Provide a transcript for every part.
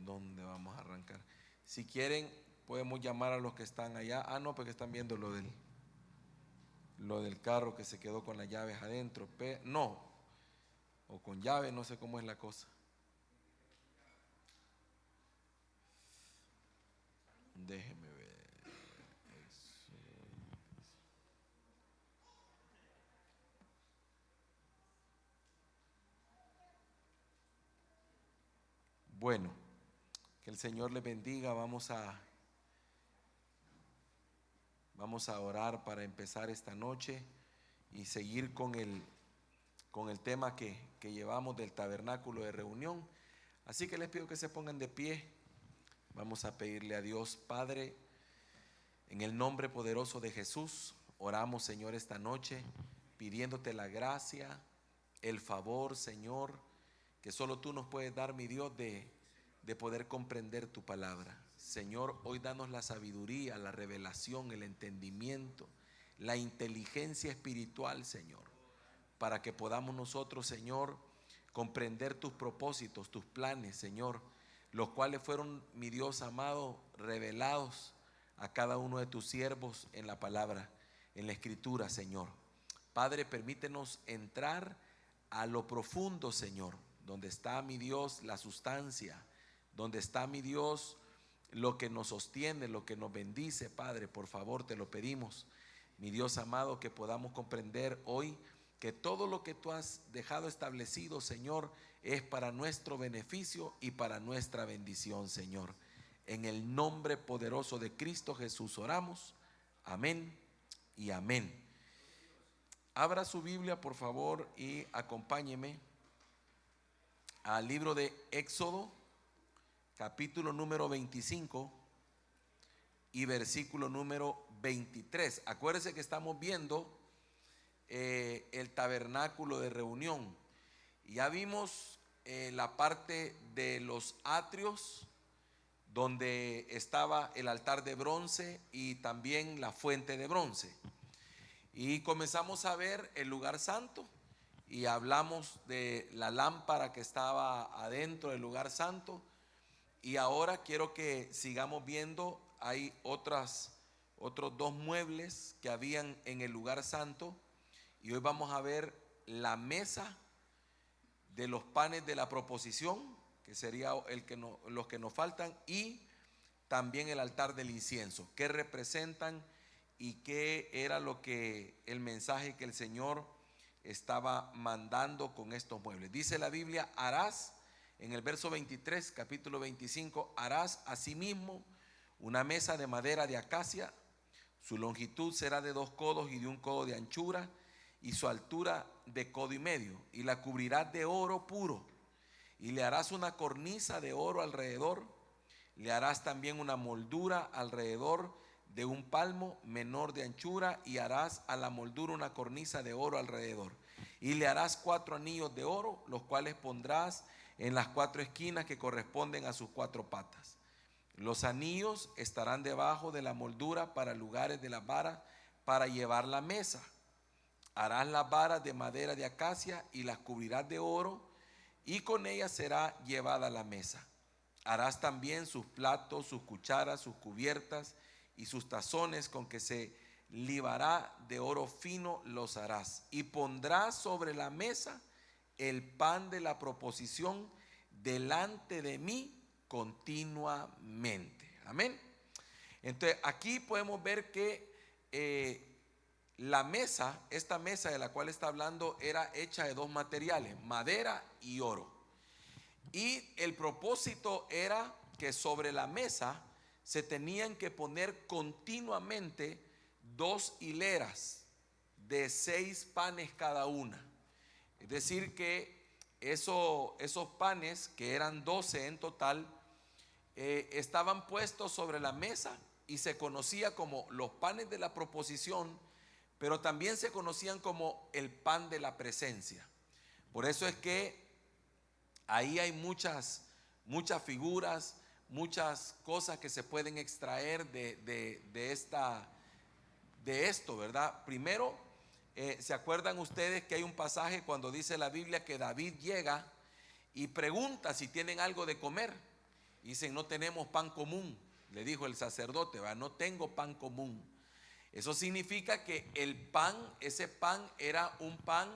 ¿Dónde vamos a arrancar? Si quieren, podemos llamar a los que están allá. Ah, no, porque están viendo lo del carro que se quedó con las llaves adentro. No, o con llave, no sé cómo es la cosa. Déjeme ver. Bueno, que el Señor les bendiga. Vamos a orar para empezar esta noche y seguir con el tema que llevamos del tabernáculo de reunión. Así que les pido que se pongan de pie. Vamos a pedirle a Dios. Padre, en el nombre poderoso de Jesús, oramos, Señor, esta noche, pidiéndote la gracia, el favor, Señor, que solo tú nos puedes dar, mi Dios, de poder comprender tu palabra. Señor, hoy danos la sabiduría, la revelación, el entendimiento, la inteligencia espiritual, Señor, para que podamos nosotros, Señor, comprender tus propósitos, tus planes, Señor, los cuales fueron, mi Dios amado, revelados a cada uno de tus siervos en la palabra, en la escritura, Señor. Padre, permítenos entrar a lo profundo, Señor, donde está, mi Dios, la sustancia, donde está, mi Dios, lo que nos sostiene, lo que nos bendice. Padre, por favor, te lo pedimos, mi Dios amado, que podamos comprender hoy que todo lo que tú has dejado establecido, Señor, es para nuestro beneficio y para nuestra bendición, Señor. En el nombre poderoso de Cristo Jesús oramos. Amén y amén. Abra su Biblia, por favor, y acompáñeme al libro de Éxodo, capítulo número 25 y versículo número 23. Acuérdense que estamos viendo el tabernáculo de reunión. Ya vimos la parte de los atrios, donde estaba el altar de bronce y también la fuente de bronce. Y comenzamos a ver el lugar santo y hablamos de la lámpara que estaba adentro del lugar santo. Y ahora quiero que sigamos viendo, hay otros dos muebles que habían en el lugar santo. Y hoy vamos a ver la mesa de los panes de la proposición, que sería los que nos faltan, y también el altar del incienso, que representan y qué era el mensaje que el Señor estaba mandando con estos muebles. Dice la Biblia: harás, en el verso 23, capítulo 25, harás asimismo una mesa de madera de acacia. Su longitud será de 2 codos y de 1 codo de anchura, y su altura de codo y medio, y la cubrirás de oro puro, y le harás una cornisa de oro alrededor. Le harás también una moldura alrededor de 1 palmo menor de anchura, y harás a la moldura una cornisa de oro alrededor. Y le harás 4 anillos de oro, los cuales pondrás en las 4 esquinas que corresponden a sus 4 patas. Los anillos estarán debajo de la moldura para lugares de las varas para llevar la mesa. Harás las varas de madera de acacia y las cubrirás de oro, y con ellas será llevada la mesa. Harás también sus platos, sus cucharas, sus cubiertas y sus tazones con que se libará de oro fino, los harás. Y pondrás sobre la mesa el pan de la proposición delante de mí continuamente. Amén. Entonces aquí podemos ver que la mesa, esta mesa de la cual está hablando, era hecha de 2 materiales, madera y oro. Y el propósito era que sobre la mesa se tenían que poner continuamente 2 hileras de 6 panes cada una. Es decir que esos panes, que eran 12 en total, estaban puestos sobre la mesa y se conocía como los panes de la proposición, pero también se conocían como el pan de la presencia. Por eso es que ahí hay muchas figuras, muchas cosas que se pueden extraer de esto, ¿verdad? Primero, ¿se acuerdan ustedes que hay un pasaje cuando dice la Biblia que David llega y pregunta si tienen algo de comer? Dicen, no tenemos pan común, le dijo el sacerdote, ¿verdad? No tengo pan común. Eso significa que el pan, ese pan era un pan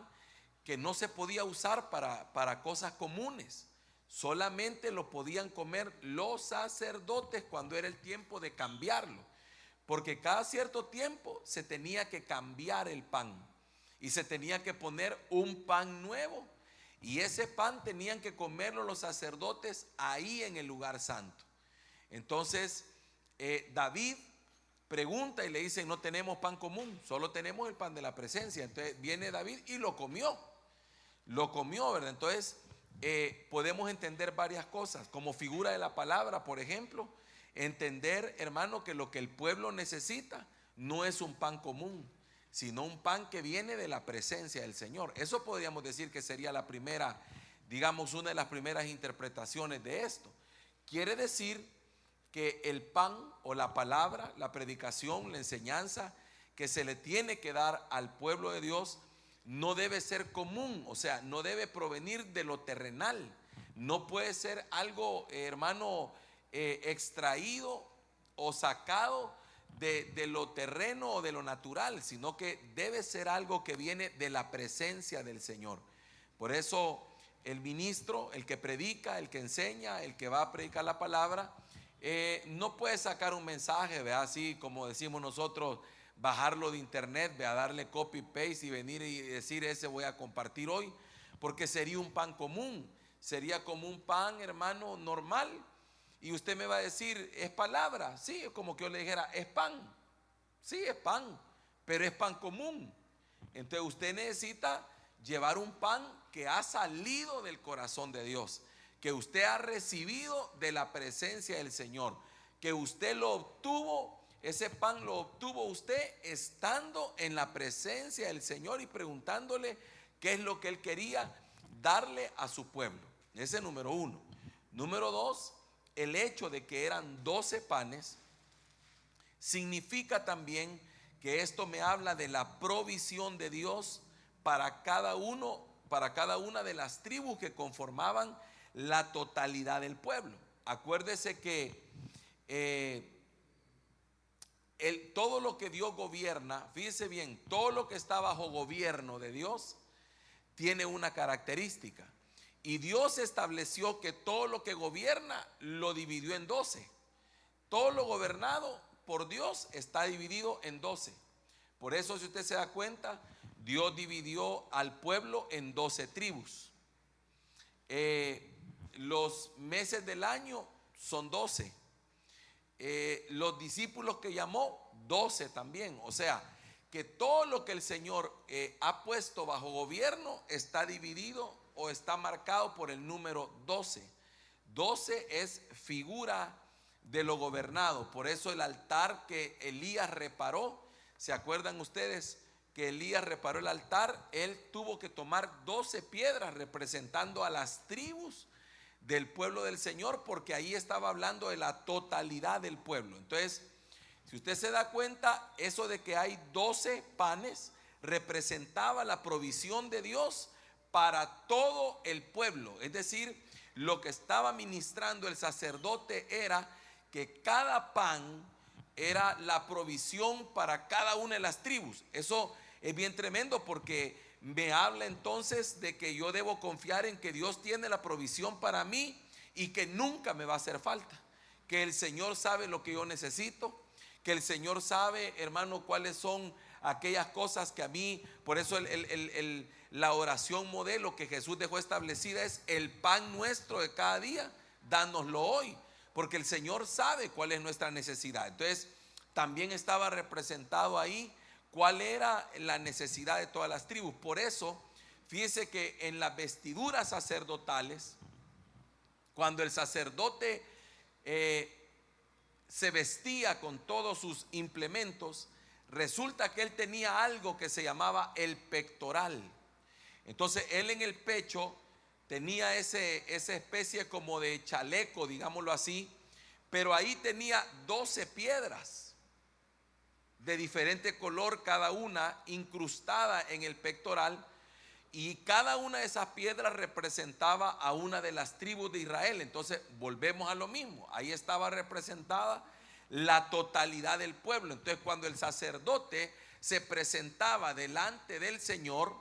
que no se podía usar para cosas comunes. Solamente lo podían comer los sacerdotes cuando era el tiempo de cambiarlo. Porque cada cierto tiempo se tenía que cambiar el pan y se tenía que poner un pan nuevo. Y ese pan tenían que comerlo los sacerdotes ahí en el lugar santo. Entonces David pregunta y le dice, no tenemos pan común, solo tenemos el pan de la presencia. Entonces viene David y lo comió, ¿verdad? Entonces podemos entender varias cosas, como figura de la palabra, por ejemplo, entender, hermano, que lo que el pueblo necesita no es un pan común, sino un pan que viene de la presencia del Señor. Eso podríamos decir que sería la primera, digamos, una de las primeras interpretaciones de esto. Quiere decir que el pan o la palabra, la predicación, la enseñanza que se le tiene que dar al pueblo de Dios no debe ser común, o sea, no debe provenir de lo terrenal, no puede ser algo, hermano, extraído o sacado de lo terreno o de lo natural, sino que debe ser algo que viene de la presencia del Señor. Por eso el ministro, el que predica, el que enseña, el que va a predicar la palabra, no puede sacar un mensaje, ¿verdad? Así como decimos nosotros, bajarlo de internet, ¿verdad? Darle copy paste y venir y decir, ese voy a compartir hoy, porque sería un pan común, sería como un pan, hermano, normal. Y usted me va a decir, ¿es palabra? Sí, es como que yo le dijera, es pan. Sí, es pan, pero es pan común. Entonces usted necesita llevar un pan que ha salido del corazón de Dios, que usted ha recibido de la presencia del Señor, que usted lo obtuvo, ese pan lo obtuvo usted estando en la presencia del Señor y preguntándole qué es lo que Él quería darle a su pueblo. Ese es número uno. Número dos, el hecho de que eran 12 panes significa también que esto me habla de la provisión de Dios para cada una de las tribus que conformaban la totalidad del pueblo. Acuérdese que todo lo que Dios gobierna, fíjese bien, todo lo que está bajo gobierno de Dios tiene una característica. Y Dios estableció que todo lo que gobierna lo dividió en 12. Todo lo gobernado por Dios está dividido en 12. Por eso, si usted se da cuenta, Dios dividió al pueblo en 12 tribus. Los meses del año son 12. Los discípulos que llamó, 12 también. O sea, que todo lo que el Señor ha puesto bajo gobierno está dividido o está marcado por el número 12. 12 es figura de lo gobernado. Por eso el altar que Elías reparó, ¿se acuerdan ustedes que Elías reparó el altar? Él tuvo que tomar 12 piedras representando a las tribus del pueblo del Señor, porque ahí estaba hablando de la totalidad del pueblo. Entonces, si usted se da cuenta, eso de que hay 12 panes representaba la provisión de Dios para todo el pueblo. Es decir, lo que estaba ministrando el sacerdote era que cada pan era la provisión para cada una de las tribus. Eso es bien tremendo, porque me habla entonces de que yo debo confiar en que Dios tiene la provisión para mí y que nunca me va a hacer falta, que el Señor sabe lo que yo necesito, que el Señor sabe, hermano, cuáles son aquellas cosas que a mí, por eso la oración modelo que Jesús dejó establecida es: el pan nuestro de cada día, dánoslo hoy, porque el Señor sabe cuál es nuestra necesidad. Entonces también estaba representado ahí cuál era la necesidad de todas las tribus. Por eso, fíjese que en las vestiduras sacerdotales, cuando el sacerdote se vestía con todos sus implementos, resulta que él tenía algo que se llamaba el pectoral. Entonces él en el pecho tenía esa especie como de chaleco, digámoslo así, pero ahí tenía 12 piedras de diferente color cada una, incrustada en el pectoral. y cada una de esas piedras representaba a una de las tribus de Israel. Entonces volvemos a lo mismo, ahí estaba representada la totalidad del pueblo. Entonces cuando el sacerdote se presentaba delante del Señor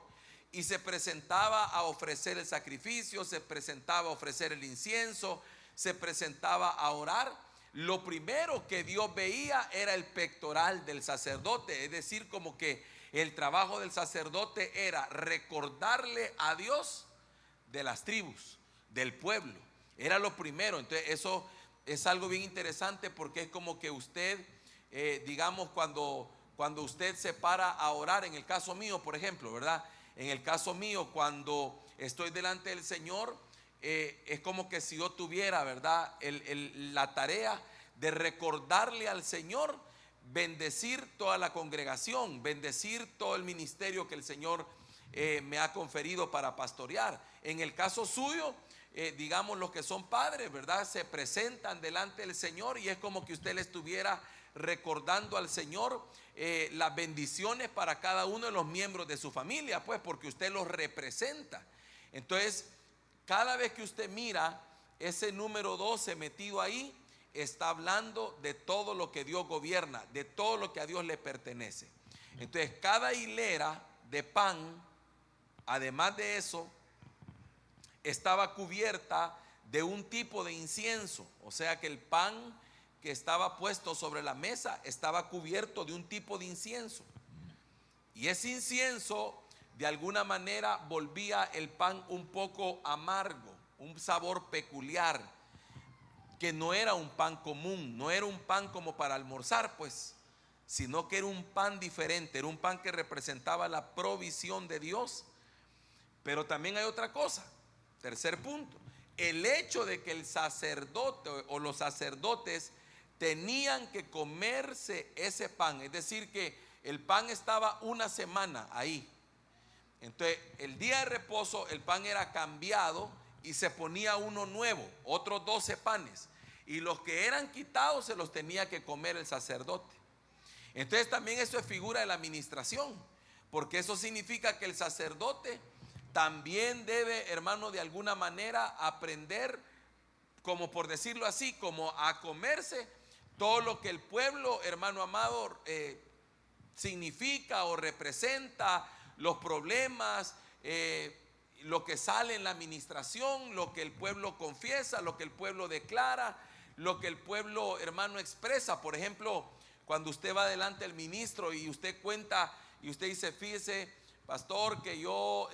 y se presentaba a ofrecer el sacrificio, se presentaba a ofrecer el incienso, se presentaba a orar, lo primero que Dios veía era el pectoral del sacerdote. Es decir, como que el trabajo del sacerdote era recordarle a Dios de las tribus, del pueblo. Era lo primero. Entonces eso es algo bien interesante, porque es como que usted, digamos, cuando usted se para a orar, en el caso mío, por ejemplo, ¿verdad? En el caso mío, cuando estoy delante del Señor, es como que si yo tuviera, ¿verdad?, la tarea de recordarle al Señor, bendecir toda la congregación, bendecir todo el ministerio que el Señor me ha conferido para pastorear. En el caso suyo, digamos, los que son padres, ¿verdad?, se presentan delante del Señor y es como que usted le estuviera recordando al Señor las bendiciones para cada uno de los miembros de su familia, pues, porque usted los representa. Entonces, cada vez que usted mira ese número 12 metido ahí, está hablando de todo lo que Dios gobierna, de todo lo que a Dios le pertenece. Entonces, cada hilera de pan, además de eso, estaba cubierta de un tipo de incienso. O sea que el pan que estaba puesto sobre la mesa estaba cubierto de un tipo de incienso. Y ese incienso de alguna manera volvía el pan un poco amargo, un sabor peculiar, que no era un pan común, no era un pan como para almorzar, pues, sino que era un pan diferente, era un pan que representaba la provisión de Dios. Pero también hay otra cosa, tercer punto, el hecho de que el sacerdote o los sacerdotes tenían que comerse ese pan, es decir, que el pan estaba una semana ahí. Entonces, el día de reposo el pan era cambiado y se ponía uno nuevo, otros 12 panes. Y los que eran quitados se los tenía que comer el sacerdote. Entonces también eso es figura de la administración, porque eso significa que el sacerdote también debe, hermano, de alguna manera aprender, como por decirlo así, como a comerse todo lo que el pueblo, hermano amado, significa o representa, los problemas, lo que sale en la administración, lo que el pueblo confiesa, lo que el pueblo declara, lo que el pueblo, hermano, expresa. Por ejemplo, cuando usted va delante del ministro y usted cuenta y usted dice: fíjese, pastor, que yo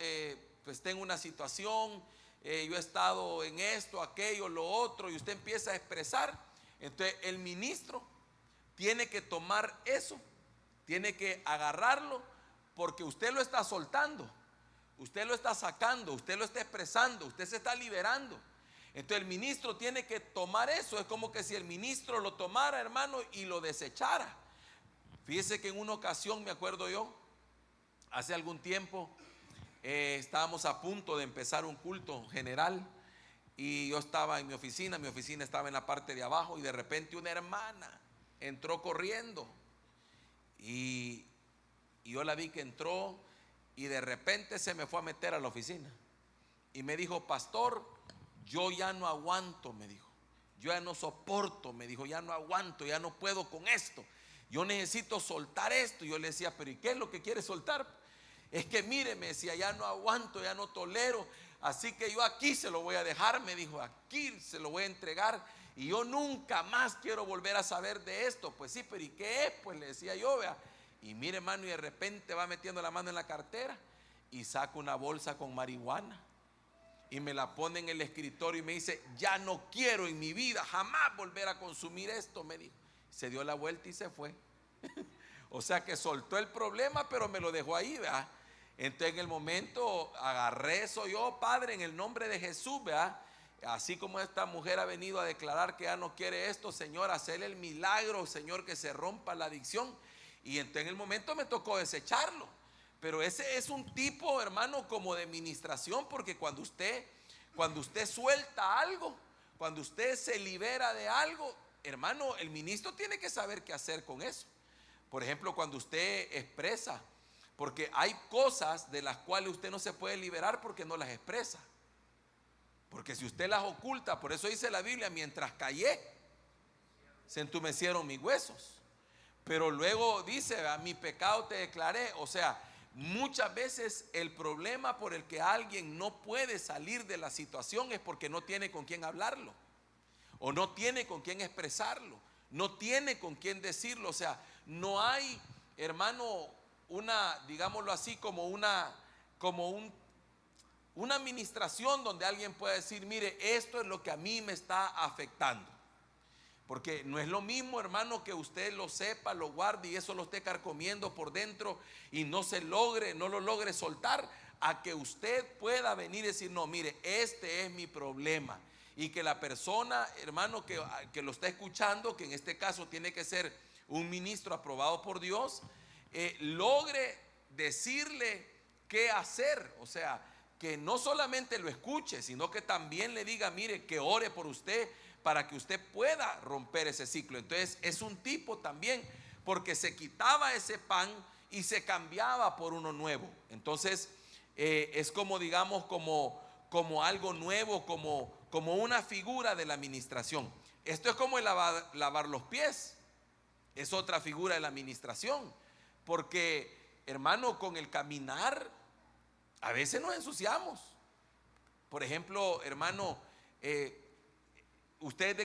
pues tengo una situación, yo he estado en esto, aquello, lo otro, y usted empieza a expresar. Entonces el ministro tiene que tomar eso, tiene que agarrarlo, porque usted lo está soltando, usted lo está sacando, usted lo está expresando, usted se está liberando. Entonces el ministro tiene que tomar eso. Es como que si el ministro lo tomara, hermano, y lo desechara. Fíjese que en una ocasión, me acuerdo yo, hace algún tiempo, estábamos a punto de empezar un culto general y yo estaba en mi oficina estaba en la parte de abajo, y de repente una hermana entró corriendo y yo la vi que entró y de repente se me fue a meter a la oficina y me dijo: pastor, yo ya no aguanto, me dijo, yo ya no soporto, me dijo, ya no aguanto, ya no puedo con esto, yo necesito soltar esto. Y yo le decía: pero ¿y qué es lo que quiere soltar? Es que mire, me decía, ya no aguanto, ya no tolero, así que yo aquí se lo voy a dejar, me dijo, aquí se lo voy a entregar y yo nunca más quiero volver a saber de esto. Pues sí, pero ¿y qué es? Pues le decía yo, vea. Y mire, hermano, y de repente va metiendo la mano en la cartera y saca una bolsa con marihuana y me la pone en el escritorio y me dice: ya no quiero en mi vida jamás volver a consumir esto, me dijo. Se dio la vuelta y se fue. O sea que soltó el problema, pero me lo dejó ahí, ¿verdad? Entonces en el momento agarré eso yo: Padre, en el nombre de Jesús, ¿verdad? Así como esta mujer ha venido a declarar que ya no quiere esto, Señor, hacerle el milagro, Señor, que se rompa la adicción. Y entonces en el momento me tocó desecharlo. Pero ese es un tipo, hermano, como de administración, porque cuando usted suelta algo, cuando usted se libera de algo, hermano, el ministro tiene que saber qué hacer con eso. Por ejemplo, cuando usted expresa, Porque hay cosas de las cuales usted no se puede liberar porque no las expresa. Porque si usted las oculta, por eso dice la Biblia, mientras callé, se entumecieron mis huesos. Pero luego dice, a mi pecado te declaré. O sea, muchas veces el problema por el que alguien no puede salir de la situación es porque no tiene con quién hablarlo, o no tiene con quién expresarlo, no tiene con quién decirlo. O sea, no hay, hermano, digámoslo así, una administración donde alguien pueda decir, mire, esto es lo que a mí me está afectando. Porque no es lo mismo, hermano, que usted lo sepa, lo guarde y eso lo esté carcomiendo por dentro y no lo logre soltar, a que usted pueda venir y decir, no, mire, este es mi problema. Y que la persona, hermano, que lo está escuchando, que en este caso tiene que ser un ministro aprobado por Dios, logre decirle qué hacer. O sea, que no solamente lo escuche, sino que también le diga, mire, que ore por usted, para que usted pueda romper ese ciclo. Entonces es un tipo también, porque se quitaba ese pan y se cambiaba por uno nuevo. Entonces es como, digamos, como algo nuevo, como una figura de la administración. Esto es como el lavar los pies, es otra figura de la administración. Porque, hermano, con el caminar a veces nos ensuciamos. Por ejemplo, hermano, usted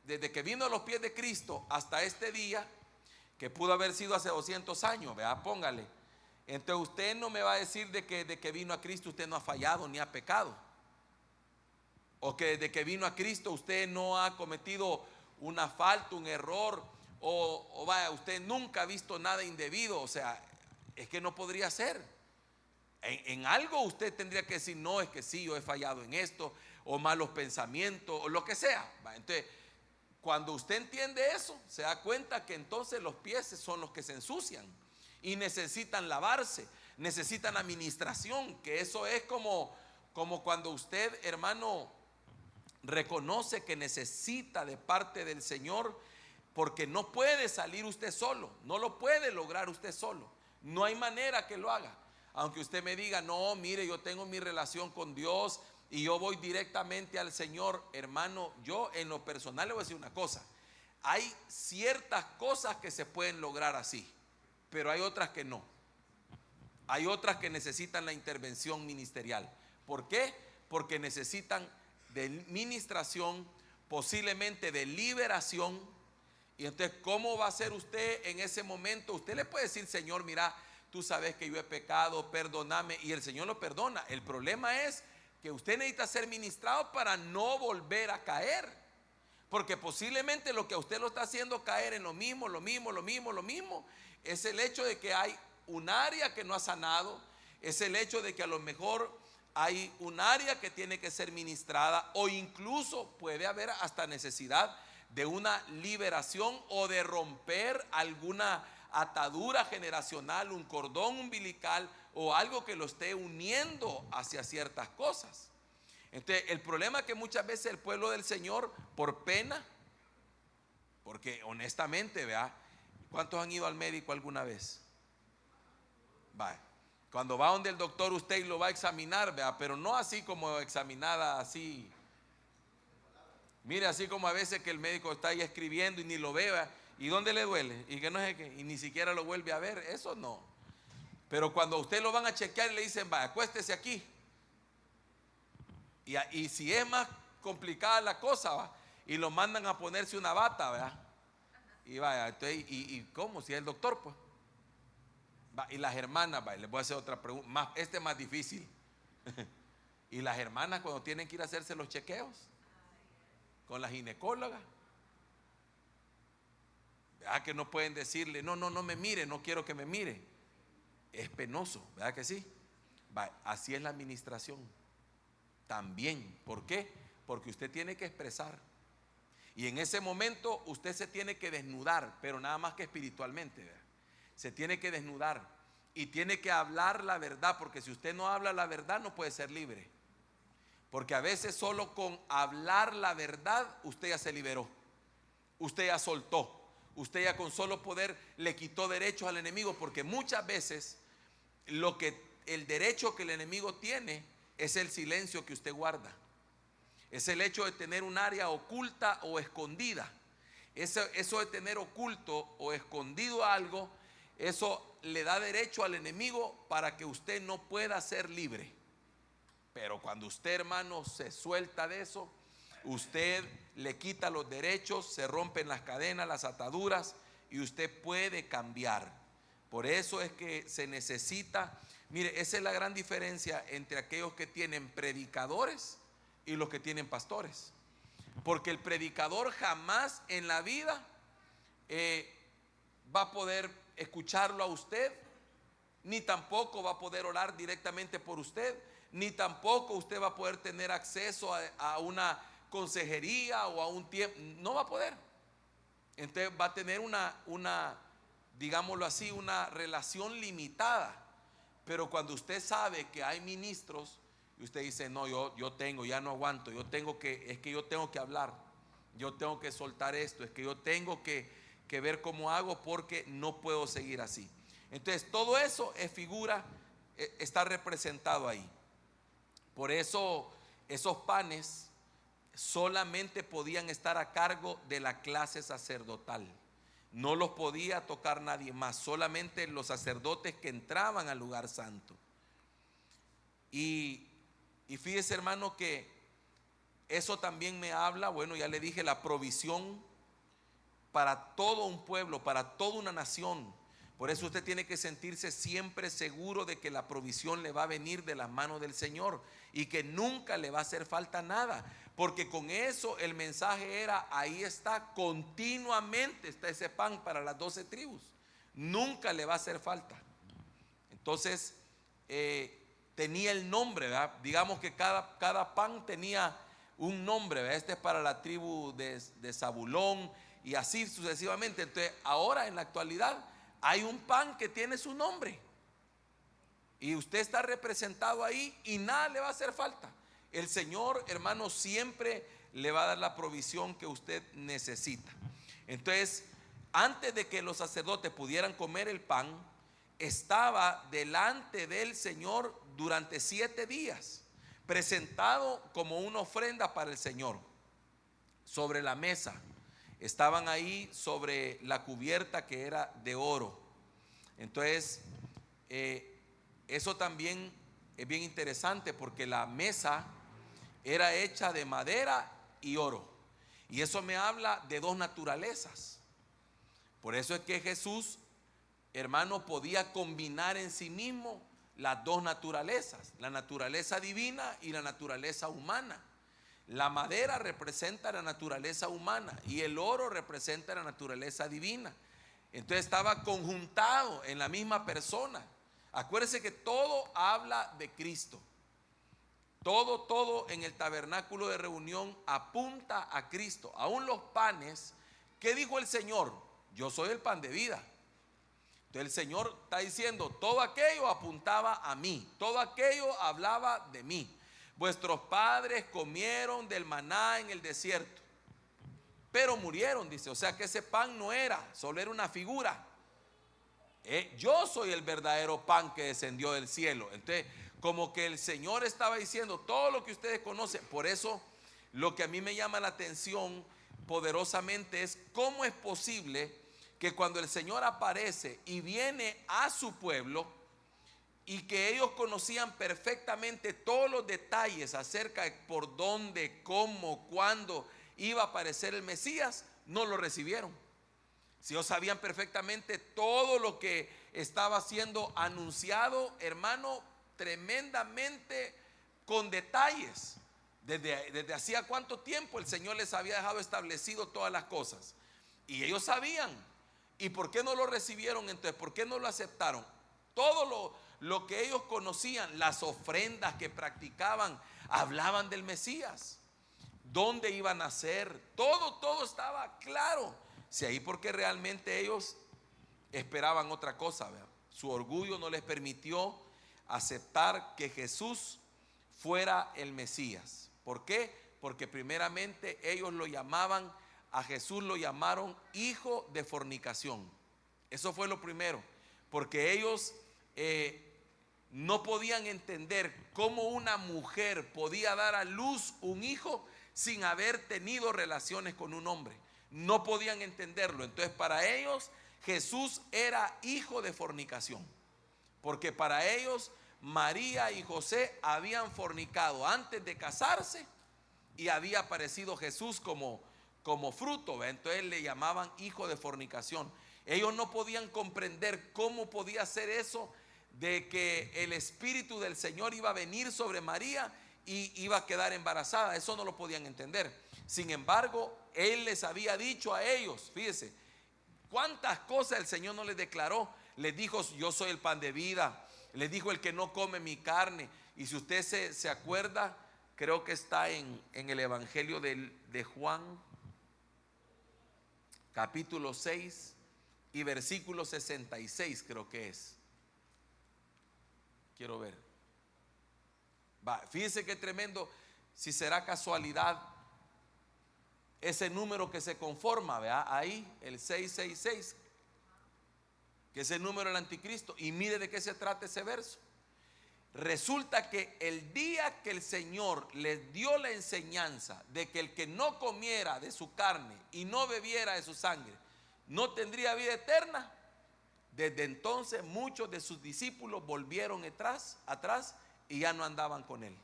desde que vino a los pies de Cristo hasta este día, que pudo haber sido hace 200 años, ¿verdad? Póngale. Entonces usted no me va a decir de que vino a Cristo usted no ha fallado ni ha pecado, o que desde que vino a Cristo usted no ha cometido una falta, un error, o vaya, usted nunca ha visto nada indebido. O sea, es que no podría ser. En algo usted tendría que decir, no, es que sí, yo he fallado en esto, o malos pensamientos, o lo que sea. Entonces, cuando usted entiende eso, se da cuenta que entonces los pies son los que se ensucian y necesitan lavarse, necesitan administración. Que eso es como cuando usted, hermano, reconoce que necesita de parte del Señor, porque no puede salir usted solo, no lo puede lograr usted solo, no hay manera que lo haga. Aunque usted me diga, no, mire, yo tengo mi relación con Dios y yo voy directamente al Señor. Hermano, yo en lo personal le voy a decir una cosa: hay ciertas cosas que se pueden lograr así, pero hay otras que no. Hay otras que necesitan la intervención ministerial. ¿Por qué? Porque necesitan de ministración, posiblemente de liberación. Y entonces, ¿cómo va a ser usted en ese momento? Usted le puede decir, Señor, mira, tú sabes que yo he pecado, perdóname, y el Señor lo perdona. El problema es que usted necesita ser ministrado para no volver a caer, porque posiblemente lo que a usted lo está haciendo caer en lo mismo, es el hecho de que hay un área que no ha sanado, es el hecho de que a lo mejor hay un área que tiene que ser ministrada, o incluso puede haber hasta necesidad de una liberación o de romper alguna atadura generacional, un cordón umbilical o algo que lo esté uniendo hacia ciertas cosas. Entonces, el problema es que muchas veces el pueblo del Señor, por pena, porque honestamente, vea, ¿cuántos han ido al médico alguna vez? Va, cuando va donde el doctor usted lo va a examinar, vea, pero no así como examinada así. Mire, así como a veces que el médico está ahí escribiendo y ni lo vea. ¿Y dónde le duele? Y que no sé qué, y ni siquiera lo vuelve a ver. Eso no. Pero cuando usted lo van a chequear y le dicen, vaya, acuéstese aquí. Y si es más complicada la cosa, va, y lo mandan a ponerse una bata, ¿verdad? Y vaya, entonces, ¿y cómo? Si es el doctor, pues. Va, y las hermanas, vaya, les voy a hacer otra pregunta. Este es más difícil. Y las hermanas cuando tienen que ir a hacerse los chequeos con la ginecóloga, ¿verdad? Que no pueden decirle, no me mire, no quiero que me mire. Es penoso, ¿verdad que sí? Va, así es la administración también. ¿Por qué? Porque usted tiene que expresar. Y en ese momento usted se tiene que desnudar, pero nada más que espiritualmente, ¿verdad? Se tiene que desnudar y tiene que hablar la verdad, porque si usted no habla la verdad no puede ser libre. Porque a veces solo con hablar la verdad usted ya se liberó, usted ya soltó, usted ya con solo poder le quitó derechos al enemigo. Porque muchas veces el derecho que el enemigo tiene es el silencio que usted guarda. Es el hecho de tener un área oculta o escondida. Eso de tener oculto o escondido algo, eso le da derecho al enemigo para que usted no pueda ser libre. Pero cuando usted, hermano, se suelta de eso, usted le quita los derechos, se rompen las cadenas, las ataduras, y usted puede cambiar. Por eso es que se necesita, mire, esa es la gran diferencia entre aquellos que tienen predicadores y los que tienen pastores. Porque el predicador jamás en la vida va a poder escucharlo a usted, ni tampoco va a poder orar directamente por usted, ni tampoco usted va a poder tener acceso a una consejería o a un tiempo. No va a poder. Entonces va a tener una, digámoslo así, una relación limitada. Pero cuando usted sabe que hay ministros y usted dice, no, yo tengo, ya no aguanto, es que yo tengo que hablar, yo tengo que soltar esto, es que yo tengo que ver cómo hago porque no puedo seguir así. Entonces todo eso es figura, está representado ahí. Por eso esos panes solamente podían estar a cargo de la clase sacerdotal. No los podía tocar nadie más, solamente los sacerdotes que entraban al lugar santo. Y fíjese, hermano, que eso también me habla, bueno, ya le dije, la provisión para todo un pueblo, para toda una nación. Por eso usted tiene que sentirse siempre seguro de que la provisión le va a venir de las manos del Señor y que nunca le va a hacer falta nada. Porque con eso el mensaje era, ahí está, continuamente está ese pan para las 12 tribus. Nunca le va a hacer falta. Entonces, tenía el nombre, ¿verdad? Digamos que cada pan tenía un nombre, ¿verdad? Este es para la tribu de Zabulón y así sucesivamente. Entonces, ahora en la actualidad hay un pan que tiene su nombre y usted está representado ahí y nada le va a hacer falta. El Señor, hermano, siempre le va a dar la provisión que usted necesita. Entonces, antes de que los sacerdotes pudieran comer el pan, estaba delante del Señor durante 7 días, presentado como una ofrenda para el Señor. Sobre la mesa estaban ahí, sobre la cubierta que era de oro. Entonces, eso también es bien interesante porque la mesa era hecha de madera y oro. Y eso me habla de dos naturalezas. Por eso es que Jesús, hermano, podía combinar en sí mismo las dos naturalezas, la naturaleza divina y la naturaleza humana. La madera representa la naturaleza humana y el oro representa la naturaleza divina. Entonces estaba conjuntado en la misma persona. Acuérdese que todo habla de Cristo. Todo en el tabernáculo de reunión apunta a Cristo. Aún los panes, ¿qué dijo el Señor? Yo soy el pan de vida. Entonces el Señor está diciendo, todo aquello apuntaba a mí, todo aquello hablaba de mí. Vuestros padres comieron del maná en el desierto, pero murieron, dice. O sea que ese pan no era, solo era una figura. Yo soy el verdadero pan que descendió del cielo. Entonces, como que el Señor estaba diciendo todo lo que ustedes conocen. Por eso, lo que a mí me llama la atención poderosamente es cómo es posible que cuando el Señor aparece y viene a su pueblo, y que ellos conocían perfectamente todos los detalles acerca de por dónde, cómo, cuándo iba a aparecer el Mesías, no lo recibieron. Si ellos sabían perfectamente todo lo que estaba siendo anunciado, hermano, tremendamente con detalles. Desde hacía cuánto tiempo el Señor les había dejado establecido todas las cosas. Y ellos sabían. ¿Y por qué no lo recibieron entonces? ¿Por qué no lo aceptaron? Todo lo que ellos conocían, las ofrendas que practicaban, hablaban del Mesías. ¿Dónde iban a nacer? Todo estaba claro. Si ahí porque realmente ellos esperaban otra cosa, ¿verdad? Su orgullo no les permitió aceptar que Jesús fuera el Mesías. ¿Por qué? Porque primeramente ellos lo llamaban, a Jesús lo llamaron hijo de fornicación. Eso fue lo primero, porque ellos no podían entender cómo una mujer podía dar a luz un hijo sin haber tenido relaciones con un hombre. No podían entenderlo. Entonces para ellos Jesús era hijo de fornicación, porque para ellos María y José habían fornicado antes de casarse y había aparecido Jesús como fruto, ¿ve? Entonces le llamaban hijo de fornicación. Ellos no podían comprender cómo podía ser eso de que el Espíritu del Señor iba a venir sobre María y iba a quedar embarazada. Eso no lo podían entender. Sin embargo, Él les había dicho a ellos, fíjese, cuántas cosas el Señor no les declaró. Les dijo: yo soy el pan de vida. Les dijo: el que no come mi carne. Y si usted se acuerda, creo que está en el Evangelio de Juan, capítulo 6 y versículo 66, creo que es. Quiero ver. Fíjense qué tremendo. Si será casualidad ese número que se conforma, ¿verdad? Ahí, el 666, que es el número del anticristo. Y mire de qué se trata ese verso. Resulta que el día que el Señor les dio la enseñanza de que el que no comiera de su carne y no bebiera de su sangre no tendría vida eterna, desde entonces muchos de sus discípulos volvieron atrás y ya no andaban con él.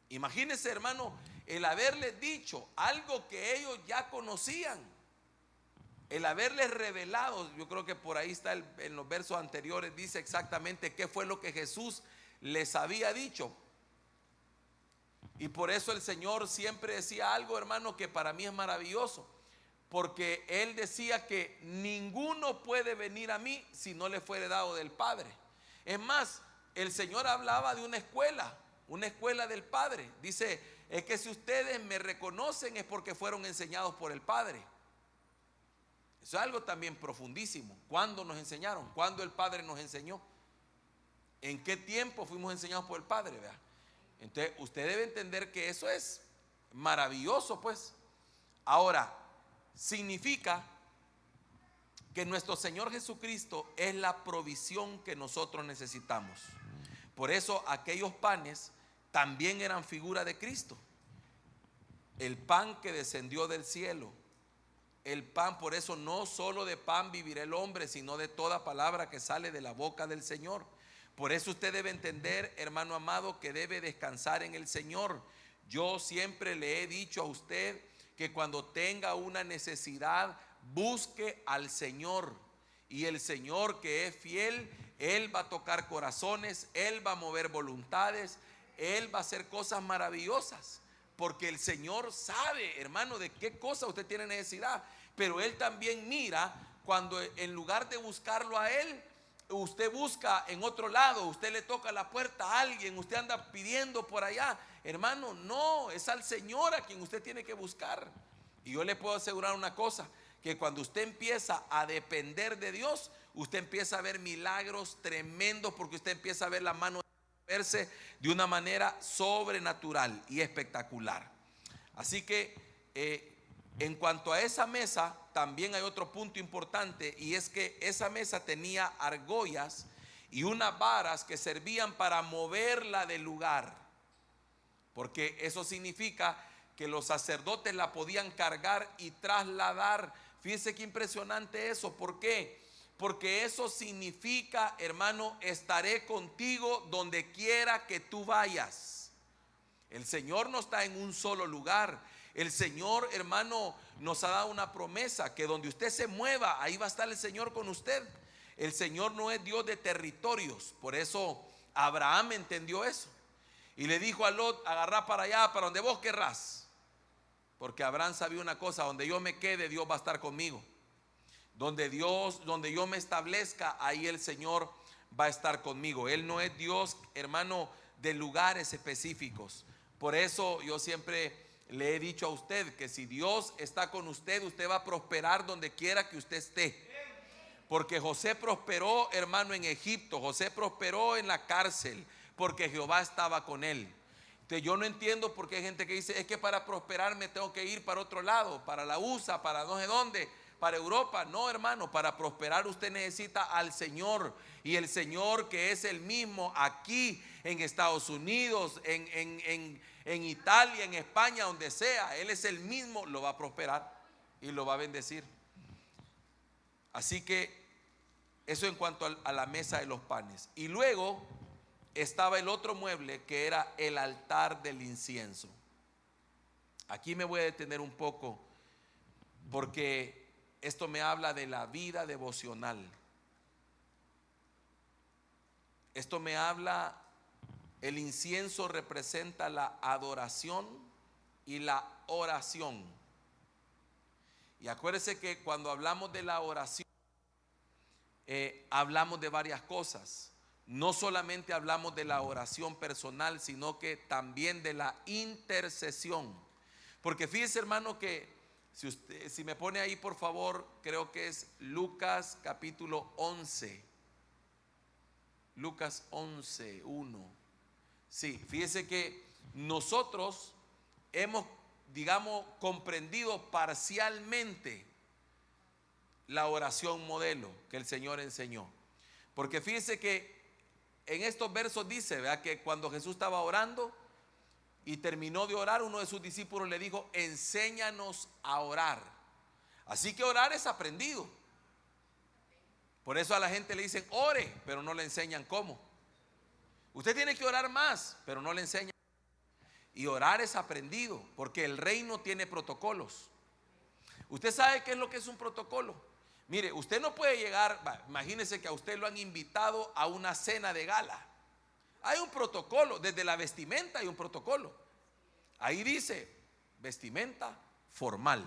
Imagínense, hermano, el haberles dicho algo que ellos ya conocían, el haberles revelado. Yo creo que por ahí está en los versos anteriores, dice exactamente qué fue lo que Jesús les había dicho. Y por eso el Señor siempre decía algo, hermano, que para mí es maravilloso, porque Él decía que ninguno puede venir a mí si no le fuere dado del Padre. Es más, el Señor hablaba de una escuela del Padre. Dice: es que si ustedes me reconocen es porque fueron enseñados por el Padre. Eso es algo también profundísimo. ¿Cuándo nos enseñaron? ¿Cuándo el Padre nos enseñó? ¿En qué tiempo fuimos enseñados por el Padre? ¿Verdad? Entonces usted debe entender que eso es maravilloso, pues. Ahora, significa que nuestro Señor Jesucristo es la provisión que nosotros necesitamos. Por eso aquellos panes también eran figura de Cristo. El pan que descendió del cielo. El pan, por eso no solo de pan vivirá el hombre, sino de toda palabra que sale de la boca del Señor. Por eso usted debe entender, hermano amado, que debe descansar en el Señor. Yo siempre le he dicho a usted que cuando tenga una necesidad, busque al Señor. Y el Señor, que es fiel, Él va a tocar corazones, Él va a mover voluntades, Él va a hacer cosas maravillosas. Porque el Señor sabe, hermano, de qué cosa usted tiene necesidad. Pero Él también mira cuando en lugar de buscarlo a Él, usted busca en otro lado, usted le toca la puerta a alguien, usted anda pidiendo por allá. Hermano, no, es al Señor a quien usted tiene que buscar. Y yo le puedo asegurar una cosa, que cuando usted empieza a depender de Dios, usted empieza a ver milagros tremendos, porque usted empieza a ver la mano verse de una manera sobrenatural y espectacular. Así que en cuanto a esa mesa, también hay otro punto importante, y es que esa mesa tenía argollas y unas varas que servían para moverla del lugar, porque eso significa que los sacerdotes la podían cargar y trasladar. Fíjese qué impresionante eso. ¿Por qué? Porque eso significa, hermano, estaré contigo donde quiera que tú vayas. El Señor no está en un solo lugar. El Señor, hermano, nos ha dado una promesa, que donde usted se mueva, ahí va a estar el Señor con usted. El Señor no es Dios de territorios. Por eso Abraham entendió eso y le dijo a Lot: agarrá para allá, para donde vos querrás. Porque Abraham sabía una cosa: donde yo me quede, Dios va a estar conmigo. Donde yo me establezca, ahí el Señor va a estar conmigo. Él no es Dios, hermano, de lugares específicos. Por eso yo siempre le he dicho a usted que si Dios está con usted, usted va a prosperar donde quiera que usted esté. Porque José prosperó, hermano, en Egipto. José prosperó en la cárcel, porque Jehová estaba con él. Entonces yo no entiendo por qué hay gente que dice: es que para prosperar me tengo que ir para otro lado, para la USA, para no sé dónde, para Europa. No, hermano, para prosperar usted necesita al Señor. Y el Señor, que es el mismo aquí en Estados Unidos, en Italia, en España, donde sea, Él es el mismo, lo va a prosperar y lo va a bendecir. Así que eso en cuanto a la mesa de los panes. Y luego estaba el otro mueble, que era el altar del incienso. Aquí me voy a detener un poco, porque esto me habla de la vida devocional. Esto me habla, el incienso representa la adoración y la oración. Y acuérdese que cuando hablamos de la oración, hablamos de varias cosas. No solamente hablamos de la oración personal, sino que también de la intercesión. Porque fíjese, hermano, que si me pone ahí, por favor, creo que es Lucas capítulo 11. Lucas 11, 1. Sí, fíjese que nosotros hemos, digamos, comprendido parcialmente la oración modelo que el Señor enseñó. Porque fíjese que en estos versos dice, ¿verdad?, que cuando Jesús estaba orando y terminó de orar, uno de sus discípulos le dijo: enséñanos a orar. Así que orar es aprendido. Por eso a la gente le dicen ore, pero no le enseñan cómo. Usted tiene que orar más, pero no le enseñan. Y orar es aprendido, porque el reino tiene protocolos. ¿Usted sabe qué es lo que es un protocolo? Mire, usted no puede llegar, imagínese que a usted lo han invitado a una cena de gala. Hay un protocolo, desde la vestimenta hay un protocolo. Ahí dice vestimenta formal.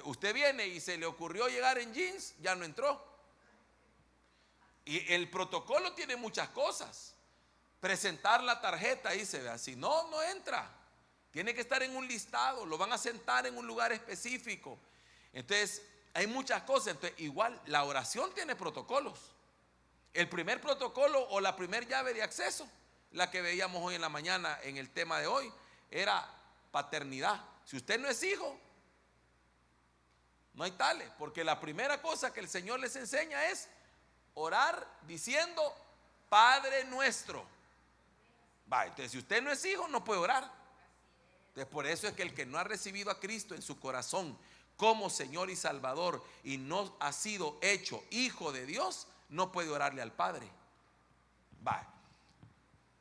Usted viene y se le ocurrió llegar en jeans, ya no entró. Y el protocolo tiene muchas cosas. Presentar la tarjeta, dice, si no, no entra. Tiene que estar en un listado, lo van a sentar en un lugar específico. Entonces, hay muchas cosas. Entonces, igual, la oración tiene protocolos. El primer protocolo o la primer llave de acceso, la que veíamos hoy en la mañana en el tema de hoy, era paternidad. Si usted no es hijo, no hay tales, porque la primera cosa que el Señor les enseña es orar diciendo Padre nuestro. Entonces, si usted no es hijo, no puede orar. Entonces, por eso es que el que no ha recibido a Cristo en su corazón como Señor y Salvador y no ha sido hecho hijo de Dios, no puede orarle al Padre.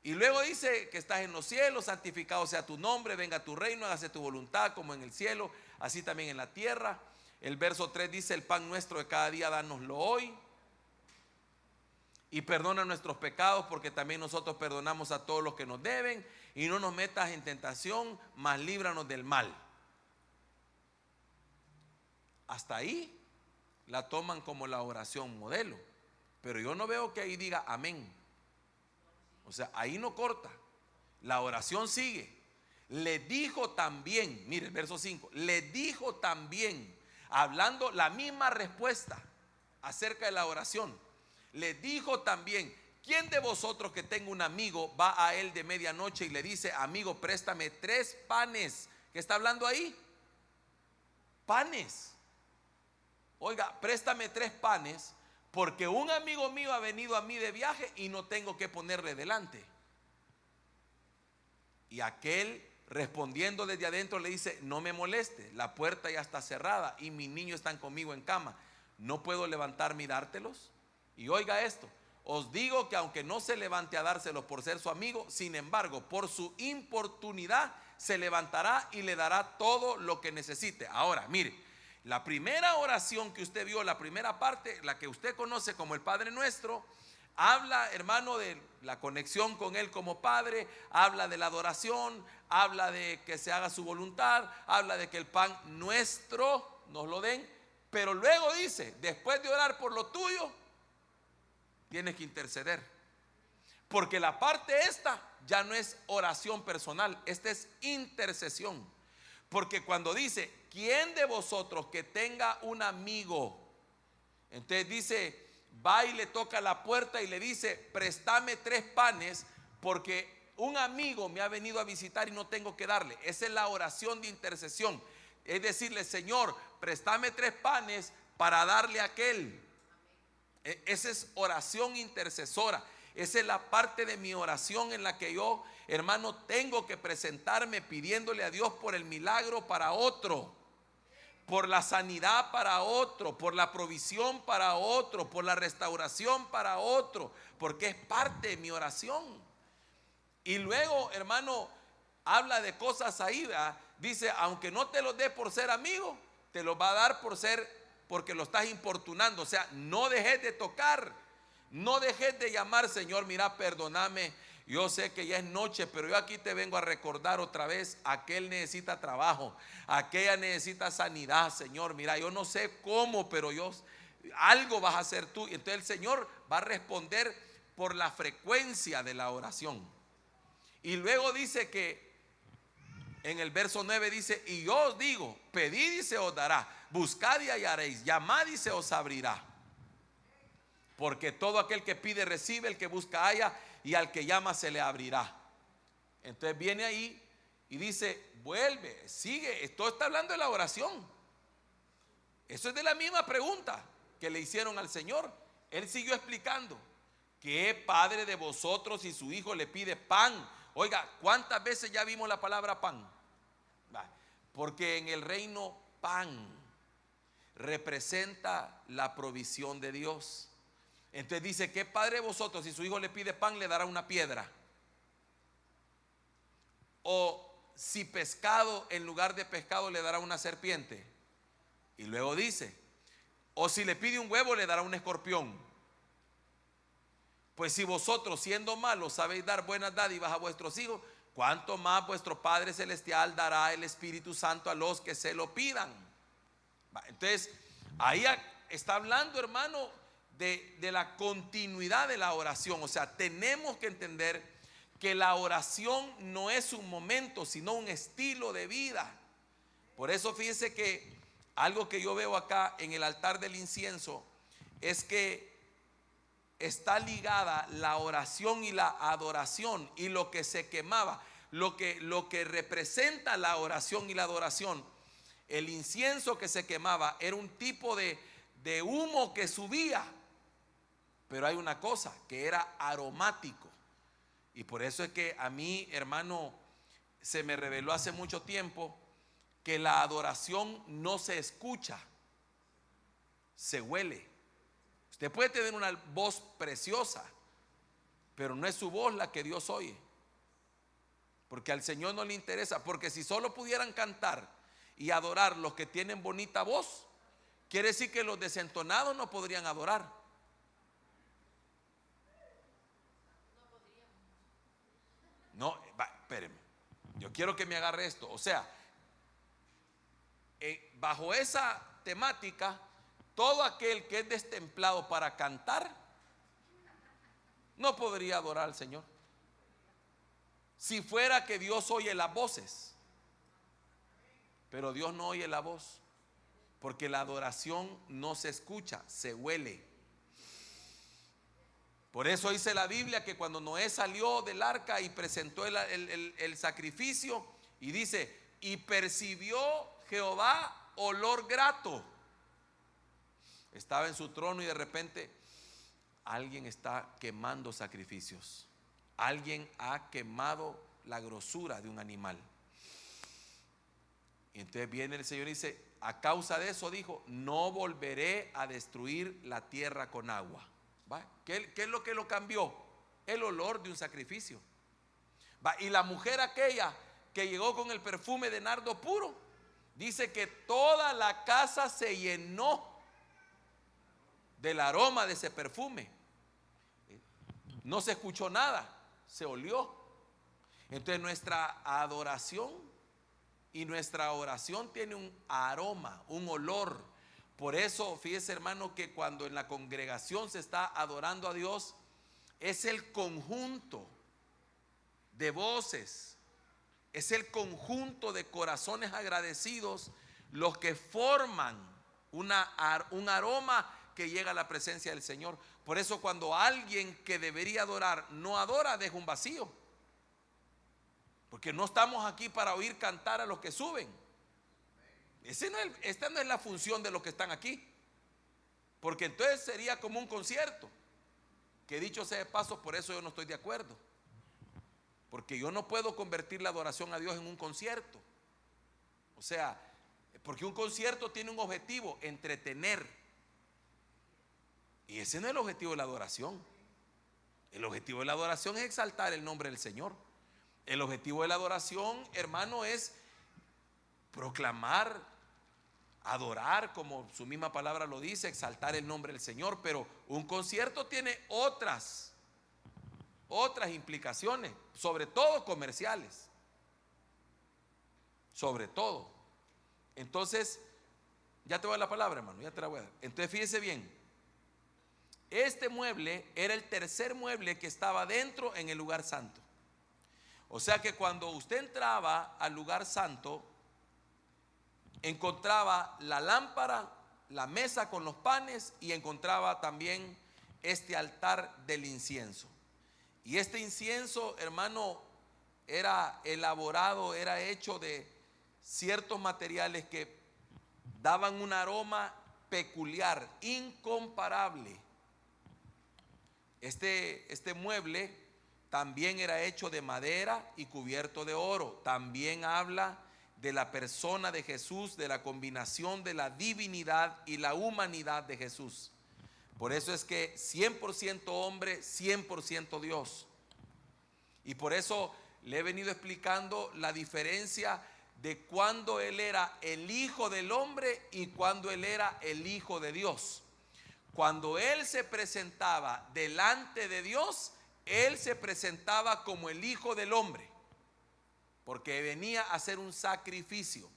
Y luego dice que estás en los cielos, santificado sea tu nombre, venga tu reino, hágase tu voluntad como en el cielo, así también en la tierra. El verso 3 dice: el pan nuestro de cada día dánoslo hoy. Y perdona nuestros pecados, porque también nosotros perdonamos a todos los que nos deben. Y no nos metas en tentación, mas líbranos del mal. Hasta ahí la toman como la oración modelo. Pero yo no veo que ahí diga amén. O sea, ahí no corta. La oración sigue. Le dijo también, mire el verso 5, le dijo también, hablando la misma respuesta acerca de la oración. Le dijo también: ¿quién de vosotros que tenga un amigo va a él de medianoche y le dice: amigo, préstame 3 panes? ¿Qué está hablando ahí? Panes. Oiga, préstame 3 panes porque un amigo mío ha venido a mí de viaje y no tengo que ponerle delante. Y aquel, respondiendo desde adentro, le dice: no me moleste, la puerta ya está cerrada y mis niños están conmigo en cama, ¿no puedo levantarme y dártelos? Y oiga esto: os digo que aunque no se levante a dárselos por ser su amigo, sin embargo, por su importunidad se levantará y le dará todo lo que necesite. Ahora, mire, la primera oración que usted vio, la primera parte, la que usted conoce como el Padre Nuestro, habla, hermano, de la conexión con Él como Padre, habla de la adoración, habla de que se haga su voluntad, habla de que el pan nuestro nos lo den, pero luego dice: después de orar por lo tuyo, tienes que interceder. Porque la parte esta ya no es oración personal, esta es intercesión. Porque cuando dice: ¿quién de vosotros que tenga un amigo? Entonces dice, va y le toca la puerta y le dice: préstame 3 panes porque un amigo me ha venido a visitar y no tengo que darle. Esa es la oración de intercesión. Es decirle, Señor, préstame 3 panes para darle a aquel. Esa es oración intercesora. Esa es la parte de mi oración en la que yo, hermano, tengo que presentarme pidiéndole a Dios por el milagro para otro, por la sanidad para otro, por la provisión para otro, por la restauración para otro, porque es parte de mi oración. Y luego, hermano, habla de cosas ahí, ¿verdad? Dice, aunque no te los dé por ser amigo, te los va a dar porque lo estás importunando. O sea, no dejes de tocar, no dejes de llamar, Señor, mira, perdóname, yo sé que ya es noche, pero yo aquí te vengo a recordar otra vez, aquel necesita trabajo, aquella necesita sanidad, Señor, mira, yo no sé cómo, pero algo vas a hacer tú. Y entonces el Señor va a responder por la frecuencia de la oración. Y luego dice que en el verso 9 dice, y yo os digo, pedid y se os dará, buscad y hallaréis, llamad y se os abrirá. Porque todo aquel que pide recibe, el que busca halla, y al que llama se le abrirá. Entonces viene ahí y dice, vuelve, sigue. Esto está hablando de la oración. Eso es de la misma pregunta que le hicieron al Señor. Él siguió explicando, ¿qué padre de vosotros si su hijo le pide pan? Oiga, ¿cuántas veces ya vimos la palabra pan? Porque en el reino pan representa la provisión de Dios. Entonces dice, ¿qué padre de vosotros si su hijo le pide pan le dará una piedra? O si pescado en lugar de pescado le dará una serpiente. Y luego dice, o si le pide un huevo le dará un escorpión. Pues si vosotros siendo malos sabéis dar buenas dádivas a vuestros hijos, ¿cuánto más vuestro Padre Celestial dará el Espíritu Santo a los que se lo pidan? Entonces ahí está hablando, hermano, de la continuidad de la oración. O sea, tenemos que entender que la oración no es un momento, sino un estilo de vida. Por eso fíjense que algo que yo veo acá en el altar del incienso es que está ligada la oración y la adoración, y lo que se quemaba, lo que representa la oración y la adoración. El incienso que se quemaba era un tipo de humo que subía. Pero hay una cosa, que era aromático. Y por eso es que a mí, hermano, se me reveló hace mucho tiempo que la adoración no se escucha, se huele. Usted puede tener una voz preciosa, pero no es su voz la que Dios oye. Porque al Señor no le interesa. Porque si solo pudieran cantar y adorar los que tienen bonita voz, quiere decir que los desentonados no podrían adorar. No, espéreme, yo quiero que me agarre esto. O sea, bajo esa temática, todo aquel que es destemplado para cantar no podría adorar al Señor. Si fuera que Dios oye las voces, pero Dios no oye la voz, porque la adoración no se escucha, se huele. Por eso dice la Biblia que cuando Noé salió del arca y presentó el sacrificio, y dice, y percibió Jehová olor grato. Estaba en su trono y de repente alguien está quemando sacrificios. Alguien ha quemado la grosura de un animal. Y entonces viene el Señor y dice, a causa de eso dijo, no volveré a destruir la tierra con agua. ¿Qué es lo que lo cambió? El olor de un sacrificio. Y la mujer aquella que llegó con el perfume de nardo puro, dice que toda la casa se llenó del aroma de ese perfume. No se escuchó nada, se olió. Entonces nuestra adoración y nuestra oración tiene un aroma, un olor. Por eso, fíjese, hermano, que cuando en la congregación se está adorando a Dios, es el conjunto de voces, es el conjunto de corazones agradecidos los que forman un aroma que llega a la presencia del Señor. Por eso cuando alguien que debería adorar no adora, deja un vacío. Porque no estamos aquí para oír cantar a los que suben. Esta no es la función de los que están aquí. Porque entonces sería como un concierto. Que dicho sea de paso, por eso yo no estoy de acuerdo. Porque yo no puedo convertir la adoración a Dios en un concierto. O sea, porque un concierto tiene un objetivo: entretener. Y ese no es el objetivo de la adoración. El objetivo de la adoración es exaltar el nombre del Señor. El objetivo de la adoración, hermano, es proclamar, adorar, como su misma palabra lo dice, exaltar el nombre del Señor. Pero un concierto tiene otras implicaciones, sobre todo comerciales, sobre todo. Entonces, ya te voy a dar la palabra, hermano, ya te la voy a dar. Entonces fíjese bien, este mueble era el tercer mueble que estaba dentro en el lugar santo. O sea que cuando usted entraba al lugar santo, encontraba la lámpara, la mesa con los panes, y encontraba también este altar del incienso. Y este incienso, hermano, era elaborado, era hecho de ciertos materiales que daban un aroma peculiar, incomparable. Este mueble también era hecho de madera y cubierto de oro. También habla de la persona de Jesús, de la combinación de la divinidad y la humanidad de Jesús. Por eso es que 100% hombre, 100% Dios. Y por eso le he venido explicando la diferencia de cuando Él era el Hijo del hombre y cuando Él era el Hijo de Dios. Cuando Él se presentaba delante de Dios, Él se presentaba como el Hijo del hombre, porque venía a hacer un sacrificio.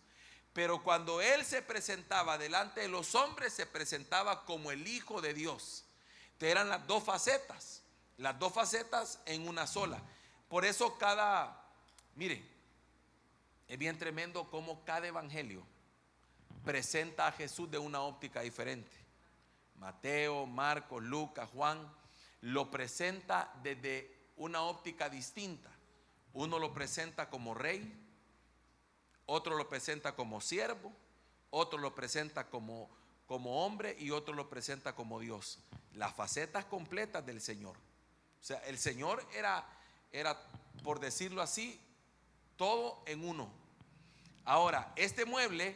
Pero cuando Él se presentaba delante de los hombres, se presentaba como el Hijo de Dios. Entonces eran las dos facetas en una sola. Por eso mire, es bien tremendo cómo cada evangelio presenta a Jesús de una óptica diferente. Mateo, Marcos, Lucas, Juan lo presenta desde una óptica distinta. Uno lo presenta como rey, otro lo presenta como siervo, otro lo presenta como hombre y otro lo presenta como Dios. Las facetas completas del Señor. O sea, el Señor era, por decirlo así, todo en uno. Ahora, este mueble,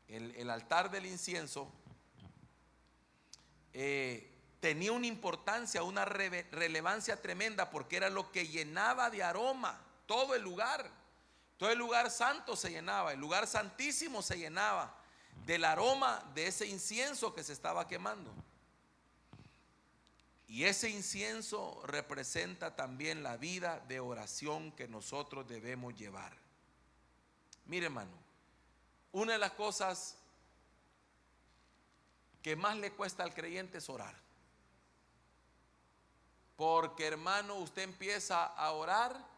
el altar del incienso, tenía una importancia, una relevancia tremenda, porque era lo que llenaba de aroma todo el lugar. Todo el lugar santo se llenaba, el lugar santísimo se llenaba del aroma de ese incienso que se estaba quemando. Y ese incienso representa también la vida de oración que nosotros debemos llevar. Mire, hermano, una de las cosas que más le cuesta al creyente es orar. Porque, hermano, usted empieza a orar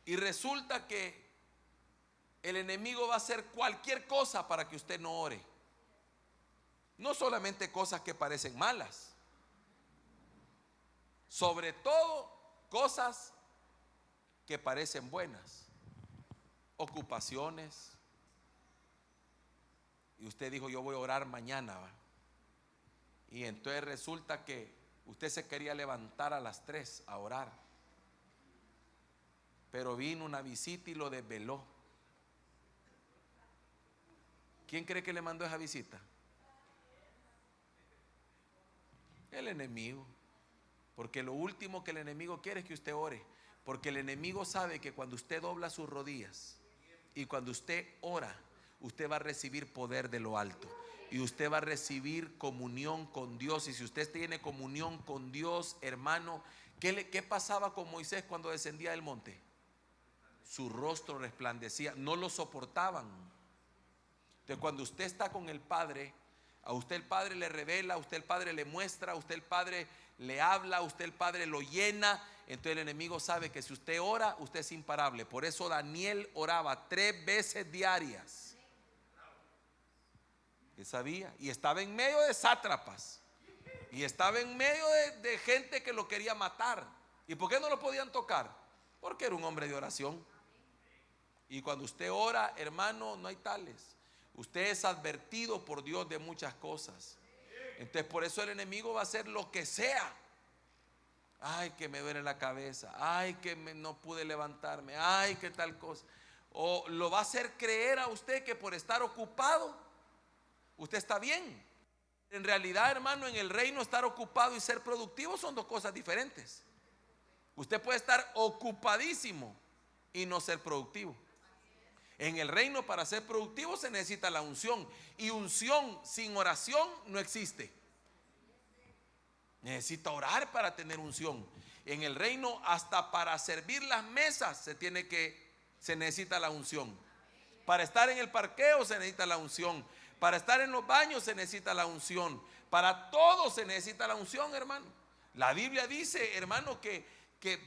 y resulta que el enemigo va a hacer cualquier cosa para que usted no ore. No solamente cosas que parecen malas, sobre todo cosas que parecen buenas, ocupaciones. Y usted dijo: yo voy a orar mañana, ¿va? Y entonces resulta que usted se quería levantar a las 3 a orar, pero vino una visita y lo desveló. ¿Quién cree que le mandó esa visita? El enemigo. Porque lo último que el enemigo quiere es que usted ore. Porque el enemigo sabe que cuando usted dobla sus rodillas y cuando usted ora, usted va a recibir poder de lo alto. Y usted va a recibir comunión con Dios. Y si usted tiene comunión con Dios, hermano, ¿qué pasaba con Moisés cuando descendía del monte? Su rostro resplandecía, no lo soportaban. Entonces, cuando usted está con el Padre, a usted el Padre le revela, a usted el Padre le muestra, a usted el Padre le habla, a usted el Padre lo llena. Entonces el enemigo sabe que si usted ora, usted es imparable. Por eso Daniel oraba 3 veces diarias. Él sabía, y estaba en medio de sátrapas, y estaba en medio de gente que lo quería matar. ¿Y por qué no lo podían tocar? Porque era un hombre de oración. Y cuando usted ora, hermano, no hay tales. Usted es advertido por Dios de muchas cosas. Entonces por eso el enemigo va a hacer lo que sea. Ay, que me duele la cabeza. Ay, que no pude levantarme. Ay, que tal cosa. O lo va a hacer creer a usted que por estar ocupado, usted está bien. En realidad, hermano, en el reino estar ocupado y ser productivo son dos cosas diferentes. Usted puede estar ocupadísimo y no ser productivo. En el reino, para ser productivo se necesita la unción. Y unción sin oración no existe. Necesita orar para tener unción. En el reino, hasta para servir las mesas se necesita la unción. Para estar en el parqueo se necesita la unción. Para estar en los baños se necesita la unción. Para todo se necesita la unción, hermano. La Biblia dice, hermano, que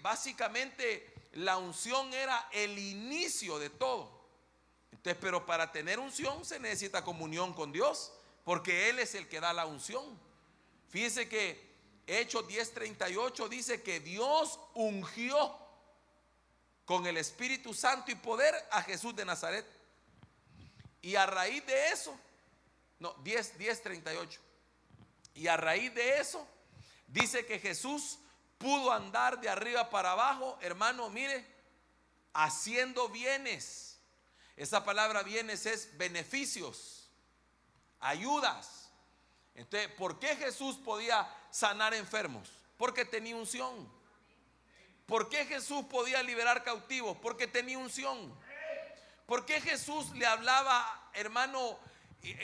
básicamente la unción era el inicio de todo. Entonces, pero para tener unción se necesita comunión con Dios, porque Él es el que da la unción. Fíjese que Hechos 10:38 dice que Dios ungió con el Espíritu Santo y poder a Jesús de Nazaret. Y a raíz de eso, 10:38. Y a raíz de eso, dice que Jesús pudo andar de arriba para abajo, hermano, mire, haciendo bienes. Esa palabra bienes es beneficios, ayudas. Entonces, ¿por qué Jesús podía sanar enfermos? Porque tenía unción. ¿Por qué Jesús podía liberar cautivos? Porque tenía unción. ¿Por qué Jesús le hablaba, hermano,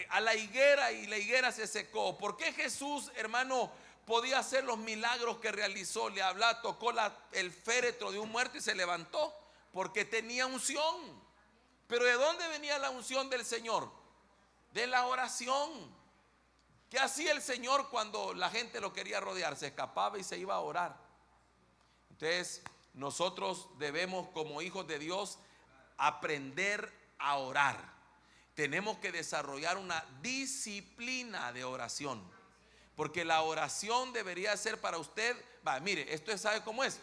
a la higuera y la higuera se secó? ¿Por qué Jesús, hermano, podía hacer los milagros que realizó? Le hablaba, tocó el féretro de un muerto y se levantó. Porque tenía unción. Pero ¿de dónde venía la unción del Señor? De la oración. ¿Qué hacía el Señor cuando la gente lo quería rodear? Se escapaba y se iba a orar. Entonces nosotros debemos, como hijos de Dios, aprender a orar. Tenemos que desarrollar una disciplina de oración, porque la oración debería ser para usted. Mire, esto ¿sabe cómo es?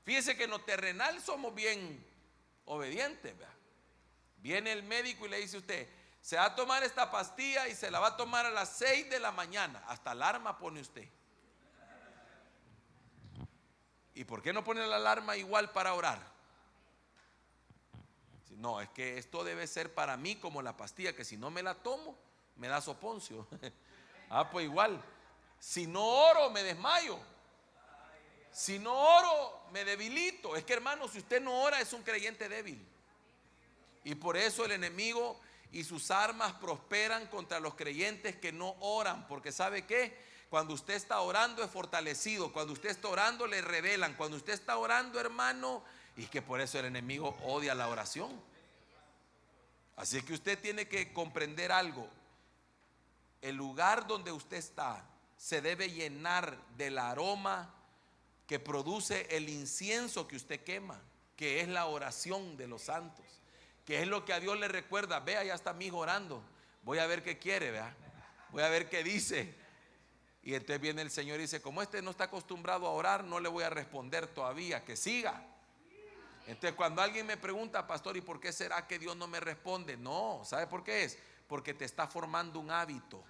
Fíjese que en lo terrenal somos bien obedientes. Viene el médico y le dice a usted, se va a tomar esta pastilla y se la va a tomar a las 6 de la mañana. Hasta alarma pone usted. ¿Y por qué no pone la alarma igual para orar? No, es que esto debe ser para mí como la pastilla, que si no me la tomo, me da soponcio. Pues igual, si no oro me desmayo. Si no oro me debilito. Es que, hermano, si usted no ora es un creyente débil. Y por eso el enemigo y sus armas prosperan contra los creyentes que no oran. Porque ¿sabe qué? Cuando usted está orando es fortalecido. Cuando usted está orando le revelan. Cuando usted está orando, hermano, y que por eso el enemigo odia la oración. Así que usted tiene que comprender algo. El lugar donde usted está se debe llenar del aroma que produce el incienso que usted quema, que es la oración de los santos, que es lo que a Dios le recuerda. Vea, ya está mi hijo orando, voy a ver qué quiere, vea, voy a ver qué dice. Y entonces viene el Señor y dice, como este no está acostumbrado a orar, no le voy a responder todavía, que siga. Entonces cuando alguien me pregunta, pastor, ¿y por qué será que Dios no me responde? No, ¿sabe por qué es? Porque te está formando un hábito.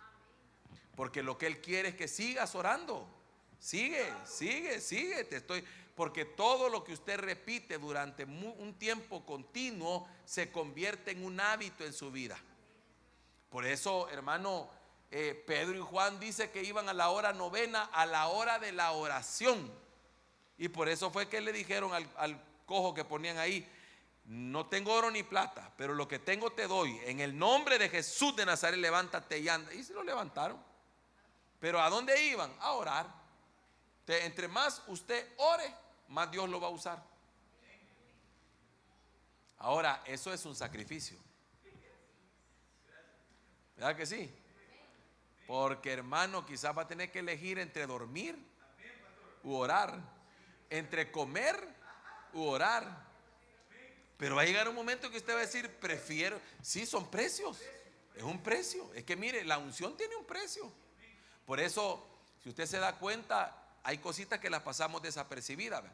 Porque lo que Él quiere es que sigas orando. Sigue, porque todo lo que usted repite durante un tiempo continuo se convierte en un hábito en su vida. Por eso, hermano, Pedro y Juan dice que iban a la hora novena, a la hora de la oración. Y por eso fue que le dijeron al cojo que ponían ahí, no tengo oro ni plata, pero lo que tengo te doy. En el nombre de Jesús de Nazaret, levántate y anda. Y se lo levantaron. Pero ¿a dónde iban? A orar. Entre más usted ore, más Dios lo va a usar. Ahora, eso es un sacrificio. ¿Verdad que sí? Porque, hermano, quizás va a tener que elegir entre dormir u orar, entre comer u orar. Pero va a llegar un momento que usted va a decir, prefiero. Sí, son precios. Es un precio. Es que mire, la unción tiene un precio. Por eso, si usted se da cuenta, hay cositas que las pasamos desapercibidas.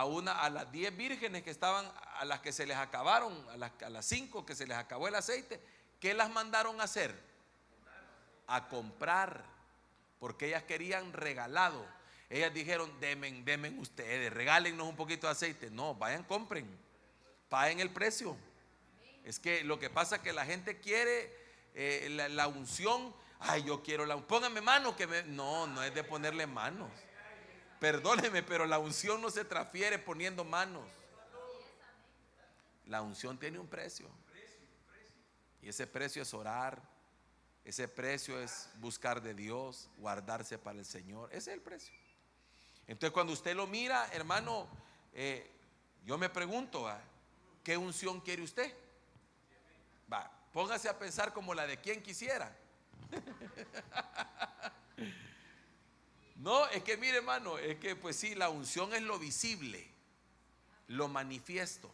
a las 10 vírgenes que estaban, a las que se les acabaron, a las 5 que se les acabó el aceite, ¿qué las mandaron a hacer? A comprar, porque ellas querían regalado. Ellas dijeron, demen ustedes, regálennos un poquito de aceite. No, vayan, compren, paguen el precio. Es que lo que pasa es que la gente quiere la unción. Ay, yo quiero la unción, póngame mano que no es de ponerle manos. Perdóneme, pero la unción no se transfiere poniendo manos. La unción tiene un precio. Y ese precio es orar. Ese precio es buscar de Dios, guardarse para el Señor. Ese es el precio. Entonces cuando usted lo mira, hermano, yo me pregunto, ¿qué unción quiere usted? Póngase a pensar como la de quien quisiera. No, es que mire, hermano, es que pues sí, la unción es lo visible, lo manifiesto.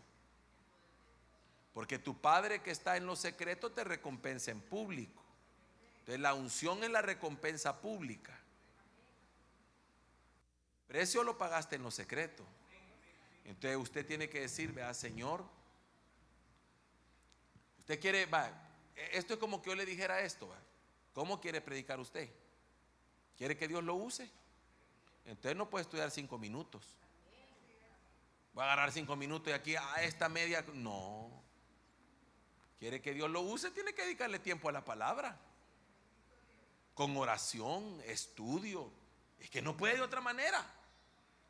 Porque tu Padre que está en lo secreto te recompensa en público. Entonces la unción es la recompensa pública. El precio lo pagaste en lo secreto. Entonces usted tiene que decir, vea, Señor, usted quiere, esto es como que yo le dijera esto, ¿cómo quiere predicar usted? ¿Quiere que Dios lo use? Entonces no puede estudiar 5 minutos. Voy a agarrar 5 minutos y aquí a esta media. No. ¿Quiere que Dios lo use? Tiene que dedicarle tiempo a la palabra. Con oración, estudio. Es que no puede de otra manera.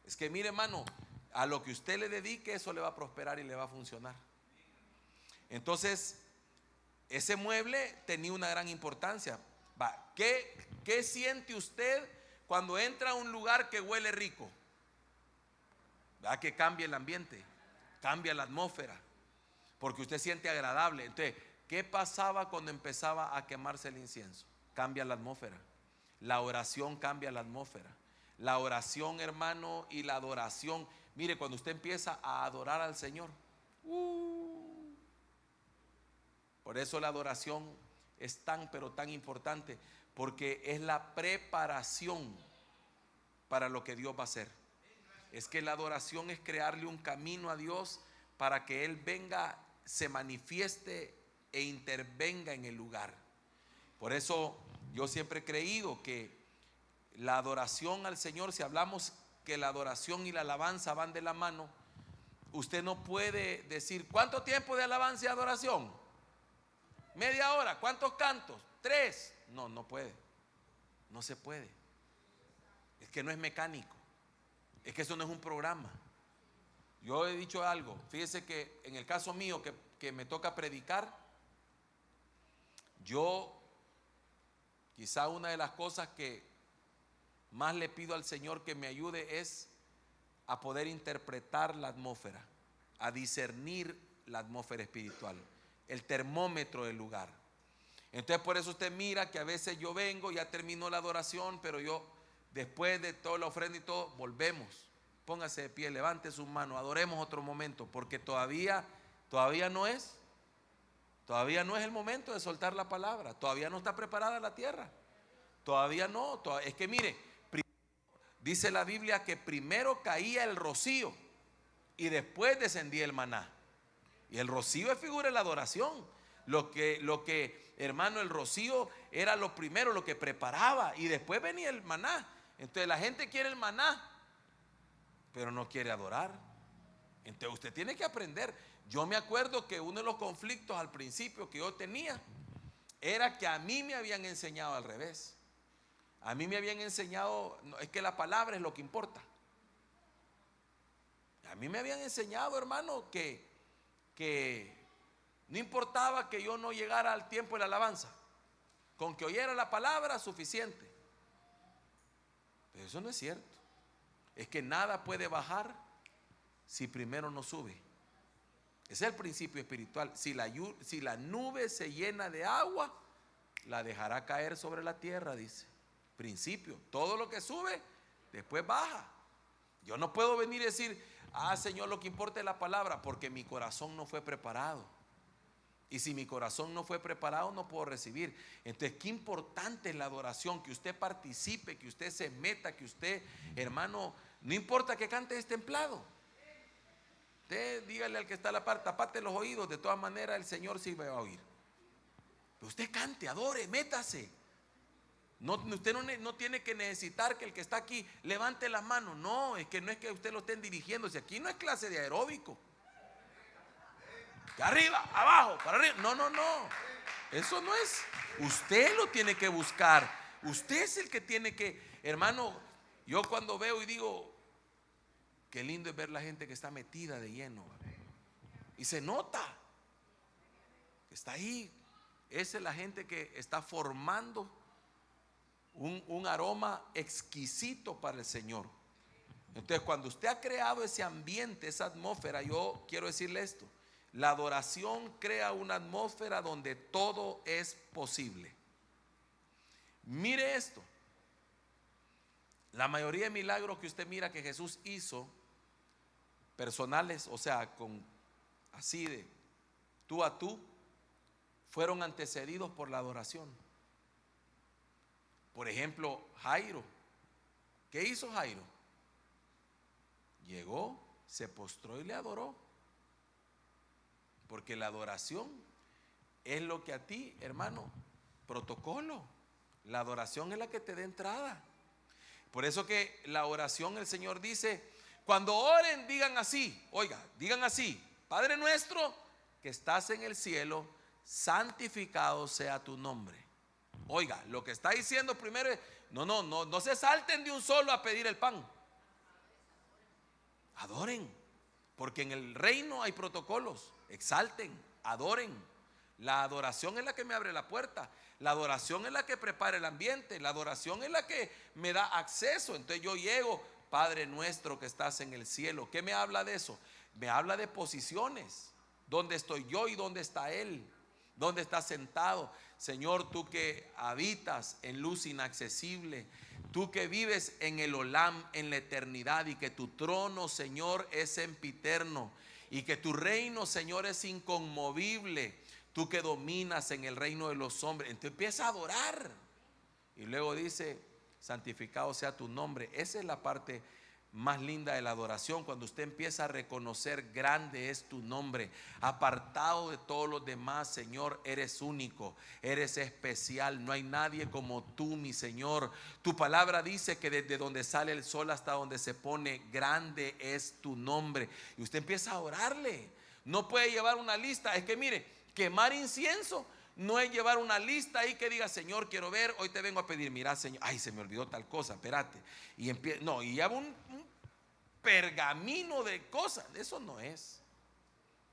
Es que mire, hermano, a lo que usted le dedique, eso le va a prosperar y le va a funcionar. Entonces, ese mueble tenía una gran importancia. ¿Qué siente usted cuando entra a un lugar que huele rico? ¿Verdad? Que cambia el ambiente, cambia la atmósfera, porque usted siente agradable. Entonces, ¿qué pasaba cuando empezaba a quemarse el incienso? Cambia la atmósfera. La oración cambia la atmósfera. La oración, hermano, y la adoración. Mire, cuando usted empieza a adorar al Señor, por eso la adoración es tan, pero tan importante, porque es la preparación para lo que Dios va a hacer. Es que la adoración es crearle un camino a Dios para que Él venga, se manifieste e intervenga en el lugar. Por eso yo siempre he creído que la adoración al Señor, si hablamos que la adoración y la alabanza van de la mano, usted no puede decir, ¿cuánto tiempo de alabanza y adoración? ¿Media hora? ¿Cuántos cantos? 3. No puede. No se puede. Es que no es mecánico. Es que eso no es un programa. Yo he dicho algo. Fíjese que en el caso mío que me toca predicar, yo quizá una de las cosas que más le pido al Señor que me ayude es a poder interpretar la atmósfera, a discernir la atmósfera espiritual, el termómetro del lugar. Entonces por eso usted mira que a veces yo vengo, ya terminó la adoración, pero yo después de toda la ofrenda y todo, volvemos. Póngase de pie, levante sus manos, adoremos otro momento, porque todavía no es el momento de soltar la palabra, todavía no está preparada la tierra, todavía no, es que mire, dice la Biblia que primero caía el rocío y después descendía el maná. Y el rocío es figura de la adoración. Lo que, hermano, el rocío era lo primero, lo que preparaba, y después venía el maná. Entonces la gente quiere el maná, pero no quiere adorar. Entonces usted tiene que aprender. Yo me acuerdo que uno de los conflictos al principio que yo tenía era que a mí me habían enseñado al revés. A mí me habían enseñado, es que la palabra es lo que importa. A mí me habían enseñado, hermano, que no importaba que yo no llegara al tiempo de la alabanza, con que oyera la palabra suficiente. Pero eso no es cierto. Es que nada puede bajar si primero no sube. Ese es el principio espiritual. Si la nube se llena de agua, la dejará caer sobre la tierra, dice. Principio. Todo lo que sube, después baja. Yo no puedo venir y decir, Señor, lo que importa es la palabra, porque mi corazón no fue preparado. Y si mi corazón no fue preparado, no puedo recibir. Entonces, qué importante es la adoración, que usted participe, que usted se meta, que usted, hermano, no importa que cante templado. Usted dígale al que está a la par, tapate los oídos, de todas maneras el Señor sí va a oír. Pero usted cante, adore, métase. No, usted no tiene que necesitar que el que está aquí levante las manos. No es que usted lo estén dirigiendo. Si aquí no es clase de aeróbico. Que arriba, abajo, para arriba. No. Eso no es. Usted lo tiene que buscar. Usted es el que tiene que, hermano. Yo cuando veo y digo, qué lindo es ver la gente que está metida de lleno. Y se nota que está ahí. Esa es la gente que está formando un aroma exquisito para el Señor. Entonces, cuando usted ha creado ese ambiente, esa atmósfera, yo quiero decirle esto: la adoración crea una atmósfera donde todo es posible. Mire esto: la mayoría de milagros que usted mira que Jesús hizo, personales, o sea, así de tú a tú, fueron antecedidos por la adoración. Por ejemplo, Jairo. ¿Qué hizo Jairo? Llegó, se postró y le adoró. Porque la adoración es lo que a ti, hermano, protocolo. La adoración es la que te da entrada. Por eso que la oración, el Señor dice, cuando oren, digan así. Oiga, digan así: Padre nuestro que estás en el cielo, santificado sea tu nombre. Oiga, lo que está diciendo primero es, no se salten de un solo a pedir el pan. Adoren, porque en el reino hay protocolos. Exalten, adoren. La adoración es la que me abre la puerta. La adoración es la que prepara el ambiente. La adoración es la que me da acceso. Entonces yo llego, Padre nuestro que estás en el cielo. ¿Qué me habla de eso? Me habla de posiciones. ¿Dónde estoy yo y dónde está Él? ¿Dónde está sentado? Señor, tú que habitas en luz inaccesible, tú que vives en el Olam, en la eternidad, y que tu trono, Señor, es sempiterno, y que tu reino, Señor, es inconmovible. Tú que dominas en el reino de los hombres. Entonces empieza a adorar. Y luego dice, santificado sea tu nombre. Esa es la parte más linda de la adoración, cuando usted empieza a reconocer: grande es tu nombre, apartado de todos los demás. Señor, eres único, eres especial, no hay nadie como tú, mi Señor. Tu palabra dice que desde donde sale el sol hasta donde se pone, grande es tu nombre. Y usted empieza a orarle. No puede llevar una lista. Es que mire, quemar incienso no es llevar una lista ahí que diga: Señor, quiero ver, hoy te vengo a pedir. Mira, Señor, ay, se me olvidó tal cosa, espérate. Y lleva un pergamino de cosas. Eso no es.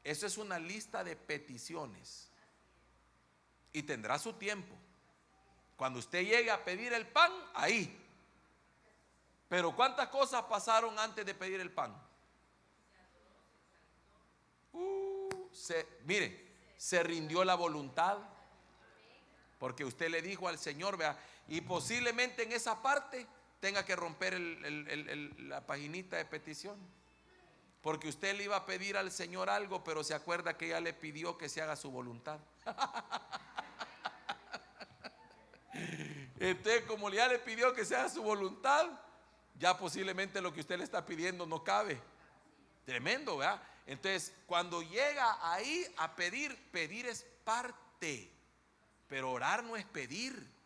Eso es una lista de peticiones. Y tendrá su tiempo. Cuando usted llegue a pedir el pan, ahí. Pero ¿cuántas cosas pasaron antes de pedir el pan? Mire, se rindió la voluntad, porque usted le dijo al Señor, vea, y posiblemente en esa parte tenga que romper la paginita de petición, porque usted le iba a pedir al Señor algo, pero se acuerda que ella le pidió que se haga su voluntad. Entonces, como ya le pidió que se haga su voluntad, ya posiblemente lo que usted le está pidiendo no cabe. Tremendo, ¿verdad? Entonces, cuando llega ahí a pedir, pedir es parte, pero orar no es pedir.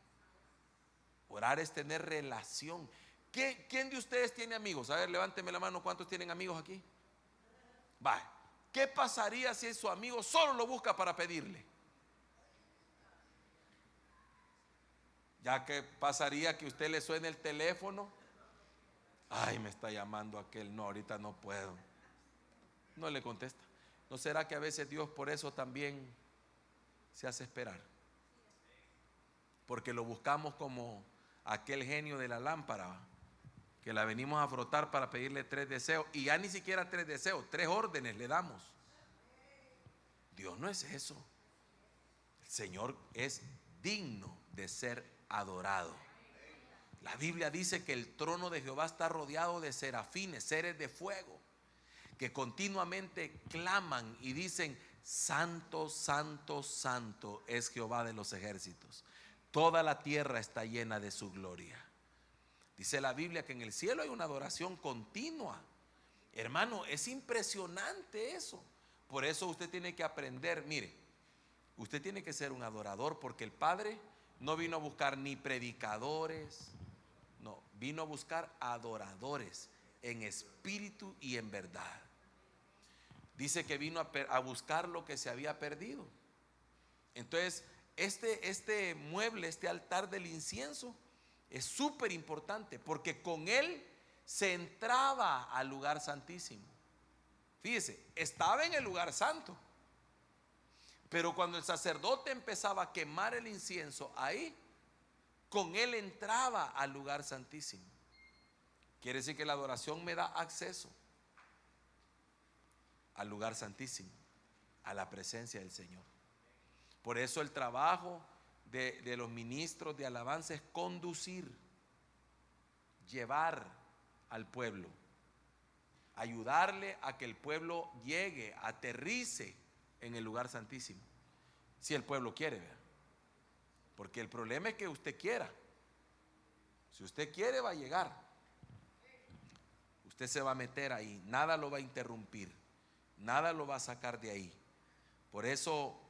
Orar es tener relación. ¿Quién de ustedes tiene amigos? A ver, levánteme la mano. ¿Cuántos tienen amigos aquí? Va. ¿Qué pasaría si su amigo solo lo busca para pedirle? Ya que pasaría que usted le suene el teléfono. Ay, me está llamando aquel. No, ahorita no puedo. No le contesta. ¿No será que a veces Dios por eso también se hace esperar? Porque lo buscamos como aquel genio de la lámpara, que la venimos a frotar para pedirle 3 deseos, y ya ni siquiera 3 deseos, 3 órdenes le damos. Dios no es eso. El Señor es digno de ser adorado. La Biblia dice que el trono de Jehová está rodeado de serafines, seres de fuego, que continuamente claman y dicen: santo, santo, santo es Jehová de los ejércitos. Toda la tierra está llena de su gloria. Dice la Biblia que en el cielo hay una adoración continua. Hermano, es impresionante eso. Por eso usted tiene que aprender, mire, usted tiene que ser un adorador, porque el Padre no vino a buscar ni predicadores, no, vino a buscar adoradores en espíritu y en verdad. Dice que vino a buscar lo que se había perdido. Entonces, este mueble, este altar del incienso, es súper importante, porque con él se entraba al lugar santísimo. Fíjese, estaba en el lugar santo, pero cuando el sacerdote empezaba a quemar el incienso ahí, con él entraba al lugar santísimo. Quiere decir que la adoración me da acceso al lugar santísimo, a la presencia del Señor. Por eso el trabajo de los ministros de alabanza es conducir, llevar al pueblo, ayudarle a que el pueblo llegue, aterrice en el lugar santísimo, si el pueblo quiere, ¿verdad? Porque el problema es que usted quiera. Si usted quiere, va a llegar. Usted se va a meter ahí, nada lo va a interrumpir, nada lo va a sacar de ahí. Por eso,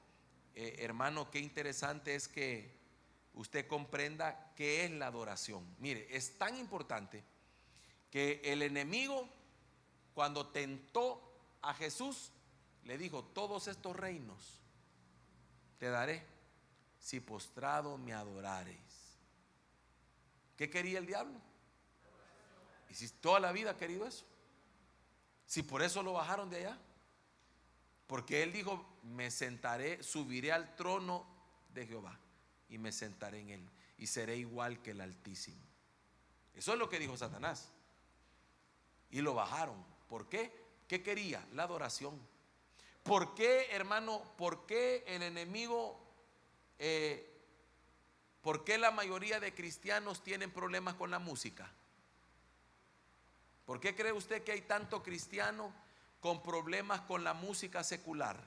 hermano, qué interesante es que usted comprenda qué es la adoración. Mire, es tan importante que el enemigo, cuando tentó a Jesús, le dijo: todos estos reinos te daré si postrado me adorares. ¿Qué quería el diablo? Y si toda la vida ha querido eso, si por eso lo bajaron de allá, porque él dijo: me sentaré, subiré al trono de Jehová y me sentaré en él y seré igual que el Altísimo. Eso es lo que dijo Satanás. Y lo bajaron. ¿Por qué? ¿Qué quería? La adoración. ¿Por qué, hermano? ¿Por qué el enemigo, por qué la mayoría de cristianos tienen problemas con la música? ¿Por qué cree usted que hay tanto cristiano con problemas con la música secular?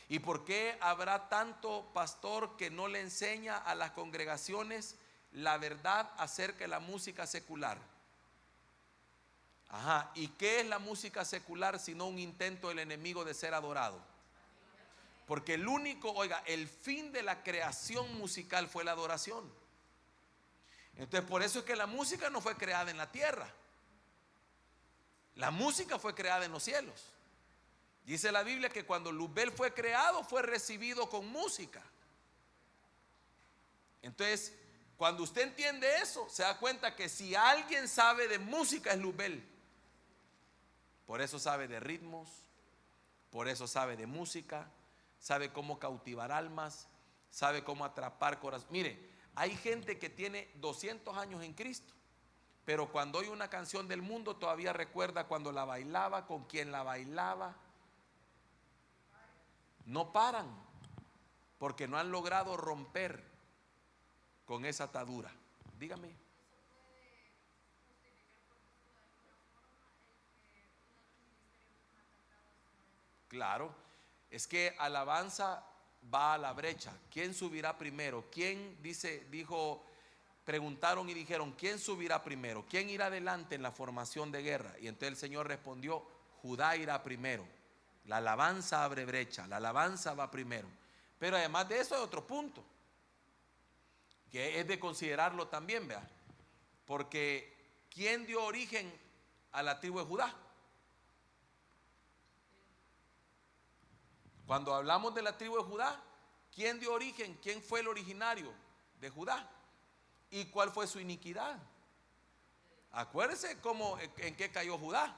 ¿Y por qué habrá tanto pastor que no le enseña a las congregaciones la verdad acerca de la música secular? Ajá, ¿y qué es la música secular sino un intento del enemigo de ser adorado? Porque el único, oiga, el fin de la creación musical fue la adoración. Entonces, por eso es que la música no fue creada en la tierra. La música fue creada en los cielos. Dice la Biblia que cuando Luzbel fue creado, fue recibido con música. Entonces, cuando usted entiende eso, se da cuenta que si alguien sabe de música es Luzbel. Por eso sabe de ritmos, por eso sabe de música, sabe cómo cautivar almas, sabe cómo atrapar corazones. Mire, hay gente que tiene 200 años en Cristo, pero cuando oye una canción del mundo todavía recuerda cuando la bailaba, con quién la bailaba. No paran, porque no han logrado romper con esa atadura. Dígame. Claro, es que alabanza va a la brecha. ¿Quién subirá primero? ¿Quién preguntaron y dijeron, ¿quién subirá primero? ¿Quién irá adelante en la formación de guerra? Y entonces el Señor respondió: Judá irá primero. La alabanza abre brecha, la alabanza va primero. Pero además de eso hay otro punto que es de considerarlo también, vea. Porque ¿quién dio origen a la tribu de Judá? Cuando hablamos de la tribu de Judá, ¿quién dio origen? ¿Quién fue el originario de Judá? ¿Y cuál fue su iniquidad? Acuérdense en qué cayó Judá,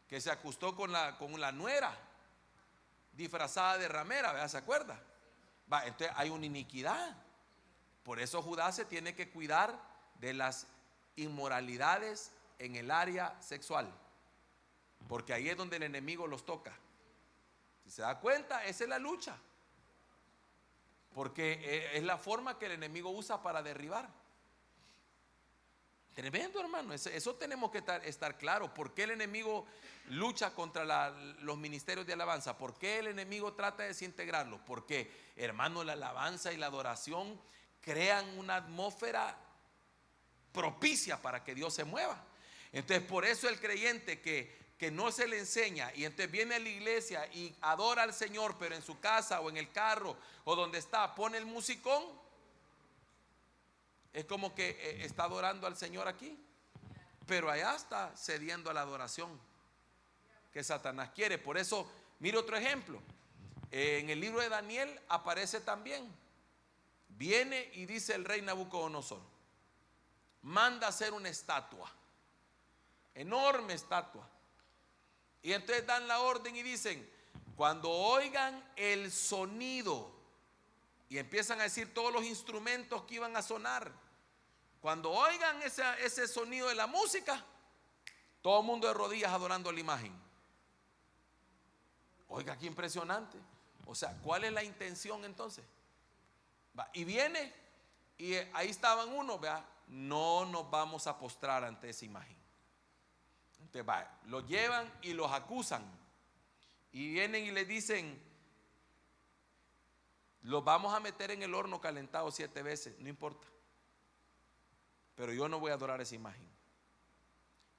que se acostó con la nuera disfrazada de ramera, ¿verdad? ¿Se acuerda? Entonces hay una iniquidad. Por eso Judá se tiene que cuidar de las inmoralidades en el área sexual, porque ahí es donde el enemigo los toca. Si se da cuenta, esa es la lucha, porque es la forma que el enemigo usa para derribar. Tremendo, hermano. Eso tenemos que estar claro. ¿Por qué el enemigo lucha contra los ministerios de alabanza? ¿Por qué el enemigo trata de desintegrarlos? Porque, hermano, la alabanza y la adoración crean una atmósfera propicia para que Dios se mueva. Entonces por eso el creyente que no se le enseña y entonces viene a la iglesia y adora al Señor, pero en su casa o en el carro o donde está pone el musicón, es como que está adorando al Señor aquí, pero allá está cediendo a la adoración que Satanás quiere. Por eso, mire otro ejemplo. En el libro de Daniel aparece también. Viene y dice el rey Nabucodonosor, manda hacer una estatua, enorme estatua. Y entonces dan la orden y dicen, cuando oigan el sonido, y empiezan a decir todos los instrumentos que iban a sonar, cuando oigan ese sonido de la música, todo el mundo de rodillas adorando la imagen. Oiga, qué impresionante. O sea, ¿cuál es la intención entonces? Y viene, y ahí estaban unos, vea, no nos vamos a postrar ante esa imagen. Entonces, los llevan y los acusan. Y vienen y le dicen, los vamos a meter en el horno calentado 7 veces, no importa. Pero yo no voy a adorar esa imagen.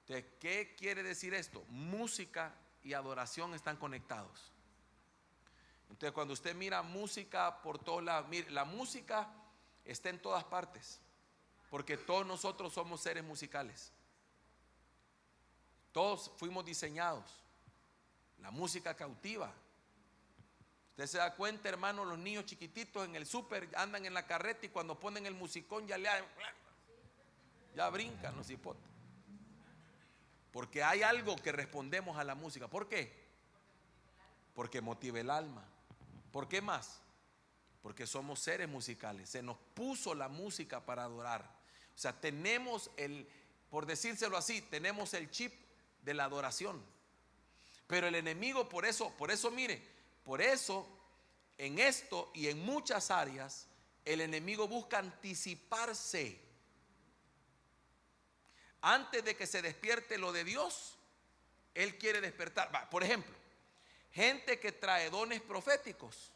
Entonces, ¿qué quiere decir esto? Música y adoración están conectados. Entonces, cuando usted mira música por todos lados, mire, la música está en todas partes, porque todos nosotros somos seres musicales. Todos fuimos diseñados. La música cautiva. Usted se da cuenta, hermano, los niños chiquititos en el súper andan en la carreta y cuando ponen el musicón ya brincan los hipotes. Porque hay algo que respondemos a la música. ¿Por qué? Porque motiva el alma. ¿Por qué más? Porque somos seres musicales. Se nos puso la música para adorar. O sea, tenemos por decírselo así, tenemos el chip de la adoración. Pero el enemigo, por eso mire, por eso en esto y en muchas áreas, el enemigo busca anticiparse. Antes de que se despierte lo de Dios, él quiere despertar. Por ejemplo, gente que trae dones proféticos,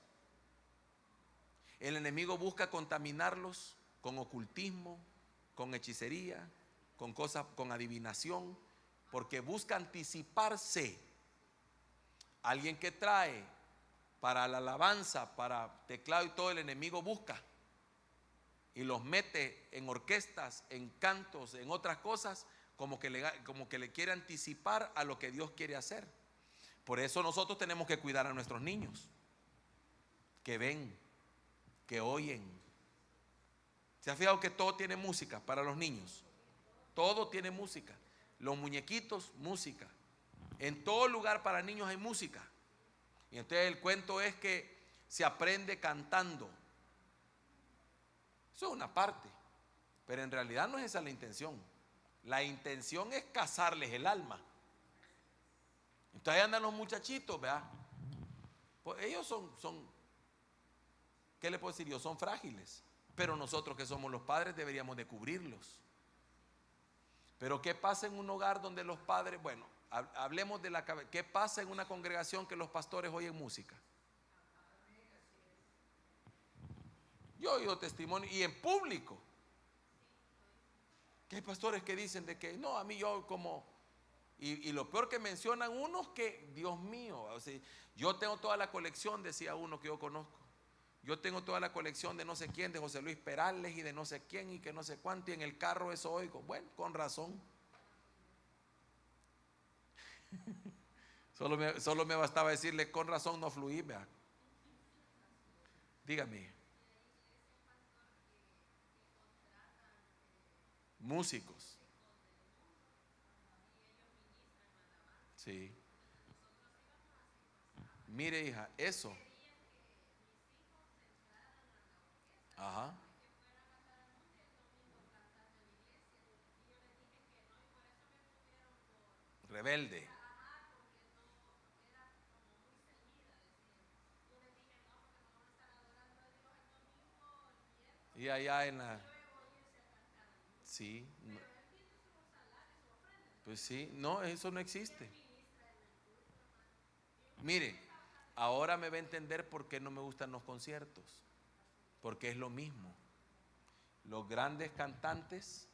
el enemigo busca contaminarlos con ocultismo, con hechicería, con cosas, con adivinación, porque busca anticiparse. Alguien que trae para la alabanza, para teclado y todo, el enemigo busca y los mete en orquestas, en cantos, en otras cosas, como que le quiere anticipar a lo que Dios quiere hacer. Por eso nosotros tenemos que cuidar a nuestros niños, que ven, que oyen. ¿Se ha fijado que todo tiene música para los niños? Todo tiene música. Los muñequitos, música. En todo lugar para niños hay música. Y entonces el cuento es que se aprende cantando. Eso es una parte, pero en realidad no es esa la intención. La intención es cazarles el alma. Entonces ahí andan los muchachitos, ¿verdad? Pues ellos son, ¿qué le puedo decir yo? Son frágiles. Pero nosotros que somos los padres deberíamos de cubrirlos. Pero ¿qué pasa en un hogar donde los padres, bueno, hablemos de ¿qué pasa en una congregación que los pastores oyen música? Yo he oído testimonio y en público. Que hay pastores que dicen de que no, a mí yo como, y lo peor que mencionan unos que, Dios mío, o sea, yo tengo toda la colección, decía uno que yo conozco. Yo tengo toda la colección de no sé quién, de José Luis Perales y de no sé quién y que no sé cuánto, y en el carro eso oigo. Bueno, con razón. Solo me bastaba decirle, con razón no fluí, vea. Dígame. Músicos. Sí. Mire, hija, eso. Ajá. Rebelde. Y allá en la... Sí. Pues sí, no, eso no existe. Mire, ahora me va a entender por qué no me gustan los conciertos. Porque es lo mismo. Los grandes cantantes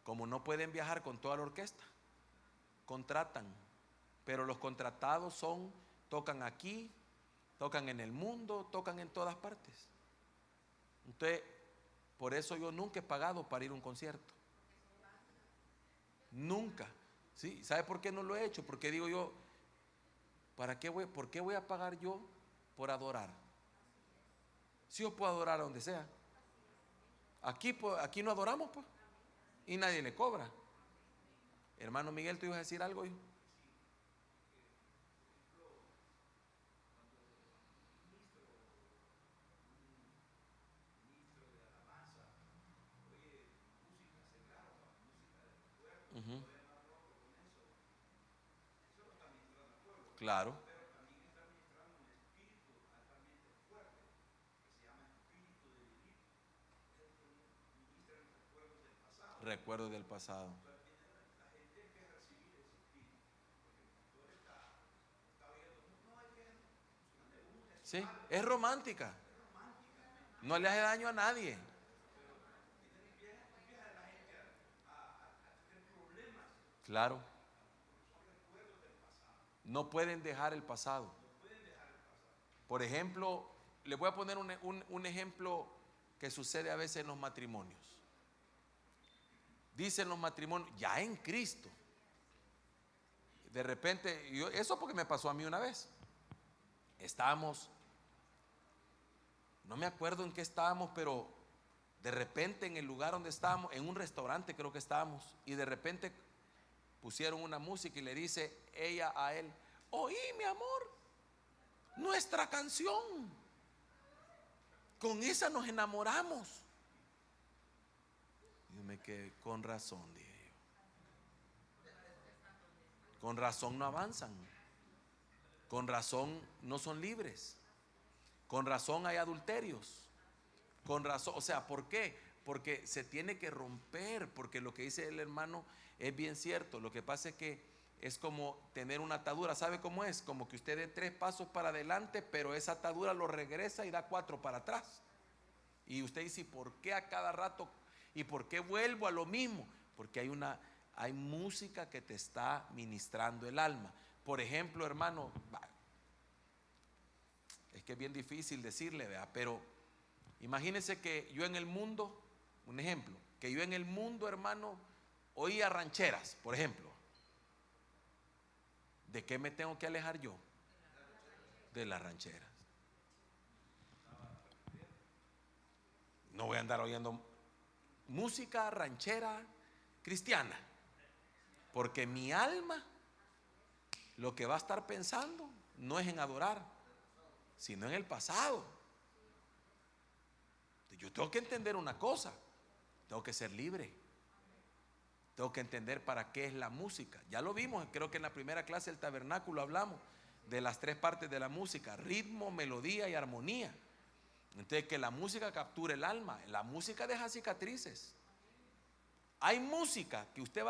Como no pueden viajar con toda la orquesta, contratan, pero los contratados tocan aquí, tocan en el mundo, tocan en todas partes. Entonces, por eso yo nunca he pagado para ir a un concierto. Nunca. ¿Sí? ¿Sabe por qué no lo he hecho? Porque digo yo, ¿por qué voy a pagar yo por adorar? Si yo puedo adorar a donde sea. Aquí no adoramos, pues, y nadie le cobra. Hermano Miguel, ¿tú ibas a decir algo, hijo? Ujú. Claro. Recuerdos del pasado. Sí, es romántica. No le hace daño a nadie. Claro. No pueden dejar el pasado. Por ejemplo, les voy a poner un ejemplo que sucede a veces en los matrimonios. Dicen los matrimonios, ya en Cristo. De repente, eso porque me pasó a mí una vez. Estábamos, no me acuerdo en qué estábamos, pero de repente en el lugar donde estábamos, en un restaurante creo que estábamos, y de repente pusieron una música y le dice ella a él, oí mi amor, nuestra canción, con esa nos enamoramos. Y me quedé, con razón, dije yo, con razón no avanzan, con razón no son libres, con razón hay adulterios, con razón, o sea, ¿por qué? Porque se tiene que romper, porque lo que dice el hermano es bien cierto. Lo que pasa es que es como tener una atadura. ¿Sabe cómo es? Como que usted dé 3 pasos para adelante, pero esa atadura lo regresa y da 4 para atrás. Y usted dice, ¿por qué a cada rato? ¿Y por qué vuelvo a lo mismo? Porque hay música que te está ministrando el alma. Por ejemplo, hermano, es que es bien difícil decirle, ¿verdad? Pero imagínense que yo en el mundo, un ejemplo, que yo en el mundo, hermano, oía rancheras, por ejemplo. ¿De qué me tengo que alejar yo? De las rancheras. No voy a andar oyendo música ranchera cristiana, porque mi alma lo que va a estar pensando no es en adorar, sino en el pasado. Yo tengo que entender una cosa, tengo que ser libre, tengo que entender para qué es la música. Ya lo vimos, creo que en la primera clase del tabernáculo hablamos de las 3 partes de la música: ritmo, melodía y armonía. Entonces, que la música capture el alma. La música deja cicatrices. Hay música que usted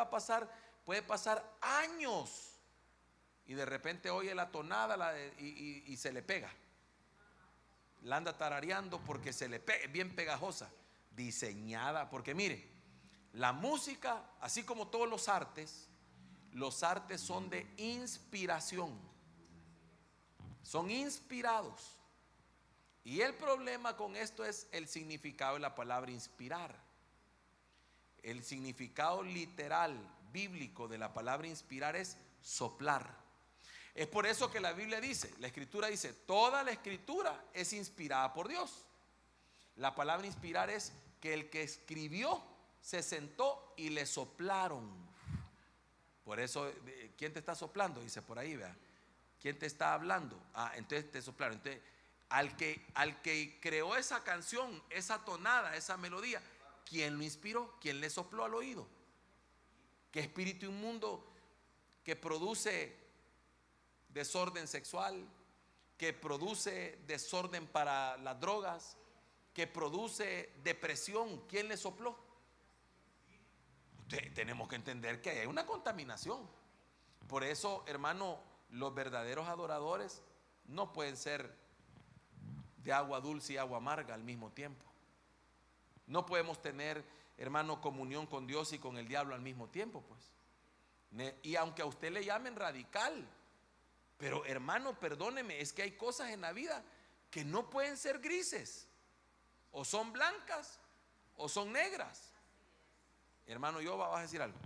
puede pasar años y de repente oye la tonada y se le pega. La anda tarareando porque se le pega, es bien pegajosa, diseñada. Porque mire, la música, así como todos los artes son de inspiración. Son inspirados. Y el problema con esto es el significado de la palabra inspirar. El significado literal, bíblico de la palabra inspirar es soplar. Es por eso que la Biblia dice, la Escritura dice, toda la Escritura es inspirada por Dios. La palabra inspirar es que el que escribió se sentó y le soplaron. Por eso, ¿quién te está soplando? Dice por ahí, vea. ¿Quién te está hablando? Entonces te soplaron. Entonces, al que creó esa canción, esa tonada, esa melodía, ¿quién lo inspiró? ¿Quién le sopló al oído? ¿Qué espíritu inmundo que produce desorden sexual, que produce desorden para las drogas, que produce depresión? ¿Quién le sopló? Tenemos que entender que hay una contaminación. Por eso, hermano, los verdaderos adoradores no pueden ser de agua dulce y agua amarga al mismo tiempo. No podemos tener hermano, comunión con Dios y con el diablo al mismo tiempo, pues. Y aunque a usted le llamen radical, pero hermano, perdóneme, es que hay cosas en la vida que no pueden ser grises. O son blancas o son negras. Hermano, yo vas a decir algo.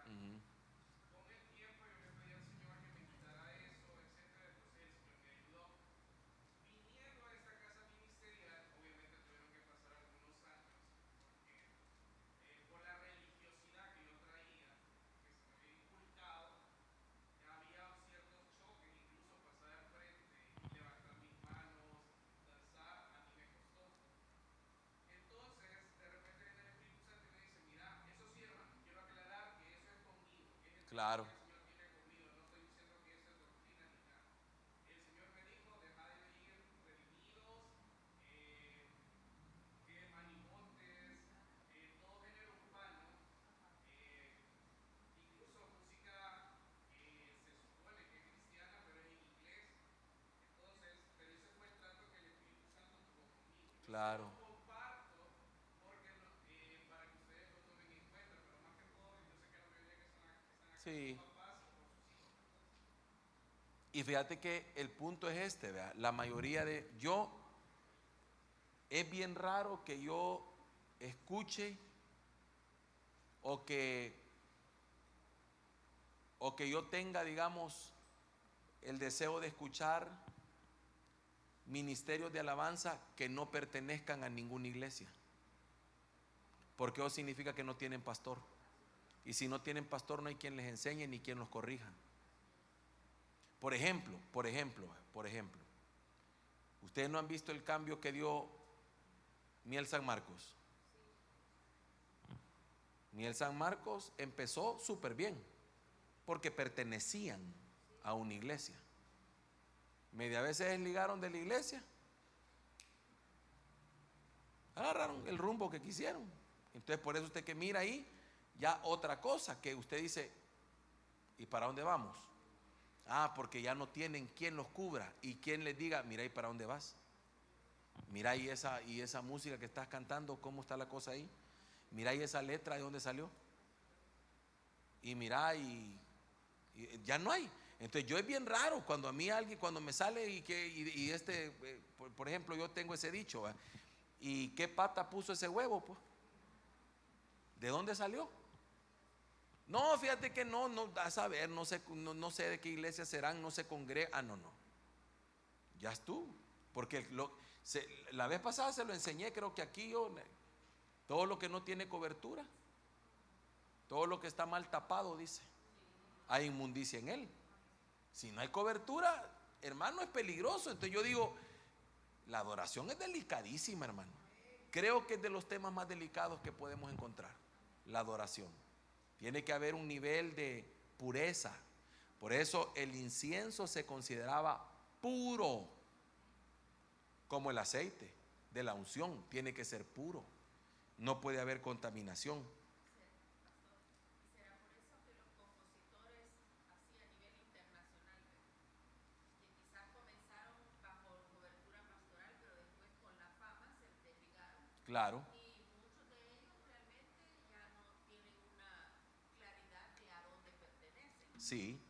Ujú. Claro. Claro. Sí. Y fíjate que el punto es este, ¿verdad? La mayoría de yo, es bien raro que yo escuche o que yo tenga, digamos, el deseo de escuchar ministerios de alabanza que no pertenezcan a ninguna iglesia, porque eso significa que no tienen pastor, y si no tienen pastor no hay quien les enseñe ni quien los corrija. Por ejemplo, ustedes no han visto el cambio que dio Miel San Marcos. Miel San Marcos empezó súper bien porque pertenecían a una iglesia. Media vez se desligaron de la iglesia, agarraron el rumbo que quisieron. Entonces por eso usted que mira ahí ya otra cosa que usted dice, ¿y para dónde vamos? Ah, porque ya no tienen quien los cubra y quien les diga, mira, ¿y para dónde vas? Mira, y esa música que estás cantando, ¿cómo está la cosa ahí? Mira, y esa letra, ¿de dónde salió? Y mira, y ya no hay. Entonces yo es bien raro cuando a mí alguien, cuando me sale por ejemplo, yo tengo ese dicho, ¿verdad? ¿Y qué pata puso ese huevo, pues? ¿De dónde salió? No, fíjate que no, a saber, no sé de qué iglesia serán, no se congrega. Ah, no. Ya estuvo. Porque la vez pasada se lo enseñé, creo que aquí todo lo que no tiene cobertura, todo lo que está mal tapado, dice, hay inmundicia en él. Si no hay cobertura, hermano, es peligroso. Entonces yo digo, la adoración es delicadísima, hermano. Creo que es de los temas más delicados que podemos encontrar, la adoración. Tiene que haber un nivel de pureza. Por eso el incienso se consideraba puro, como el aceite de la unción. Tiene que ser puro. No puede haber contaminación. Claro. Sí.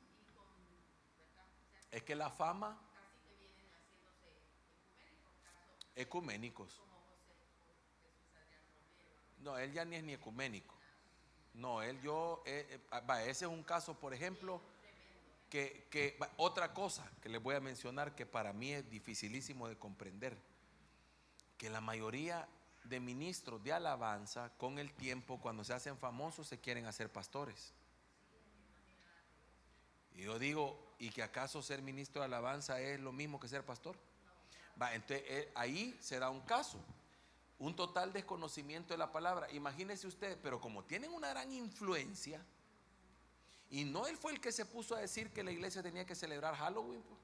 Es que la fama, ecuménicos. No, él ya ni es ni ecuménico. No, ese es un caso, por ejemplo, otra cosa que les voy a mencionar que para mí es dificilísimo de comprender, que la mayoría de ministros de alabanza con el tiempo, cuando se hacen famosos, se quieren hacer pastores. Y yo digo, ¿y que acaso ser ministro de alabanza es lo mismo que ser pastor? Entonces ahí se da un caso, un total desconocimiento de la palabra. Imagínese usted, pero como tienen una gran influencia, y no él fue el que se puso a decir que la iglesia tenía que celebrar Halloween, pues.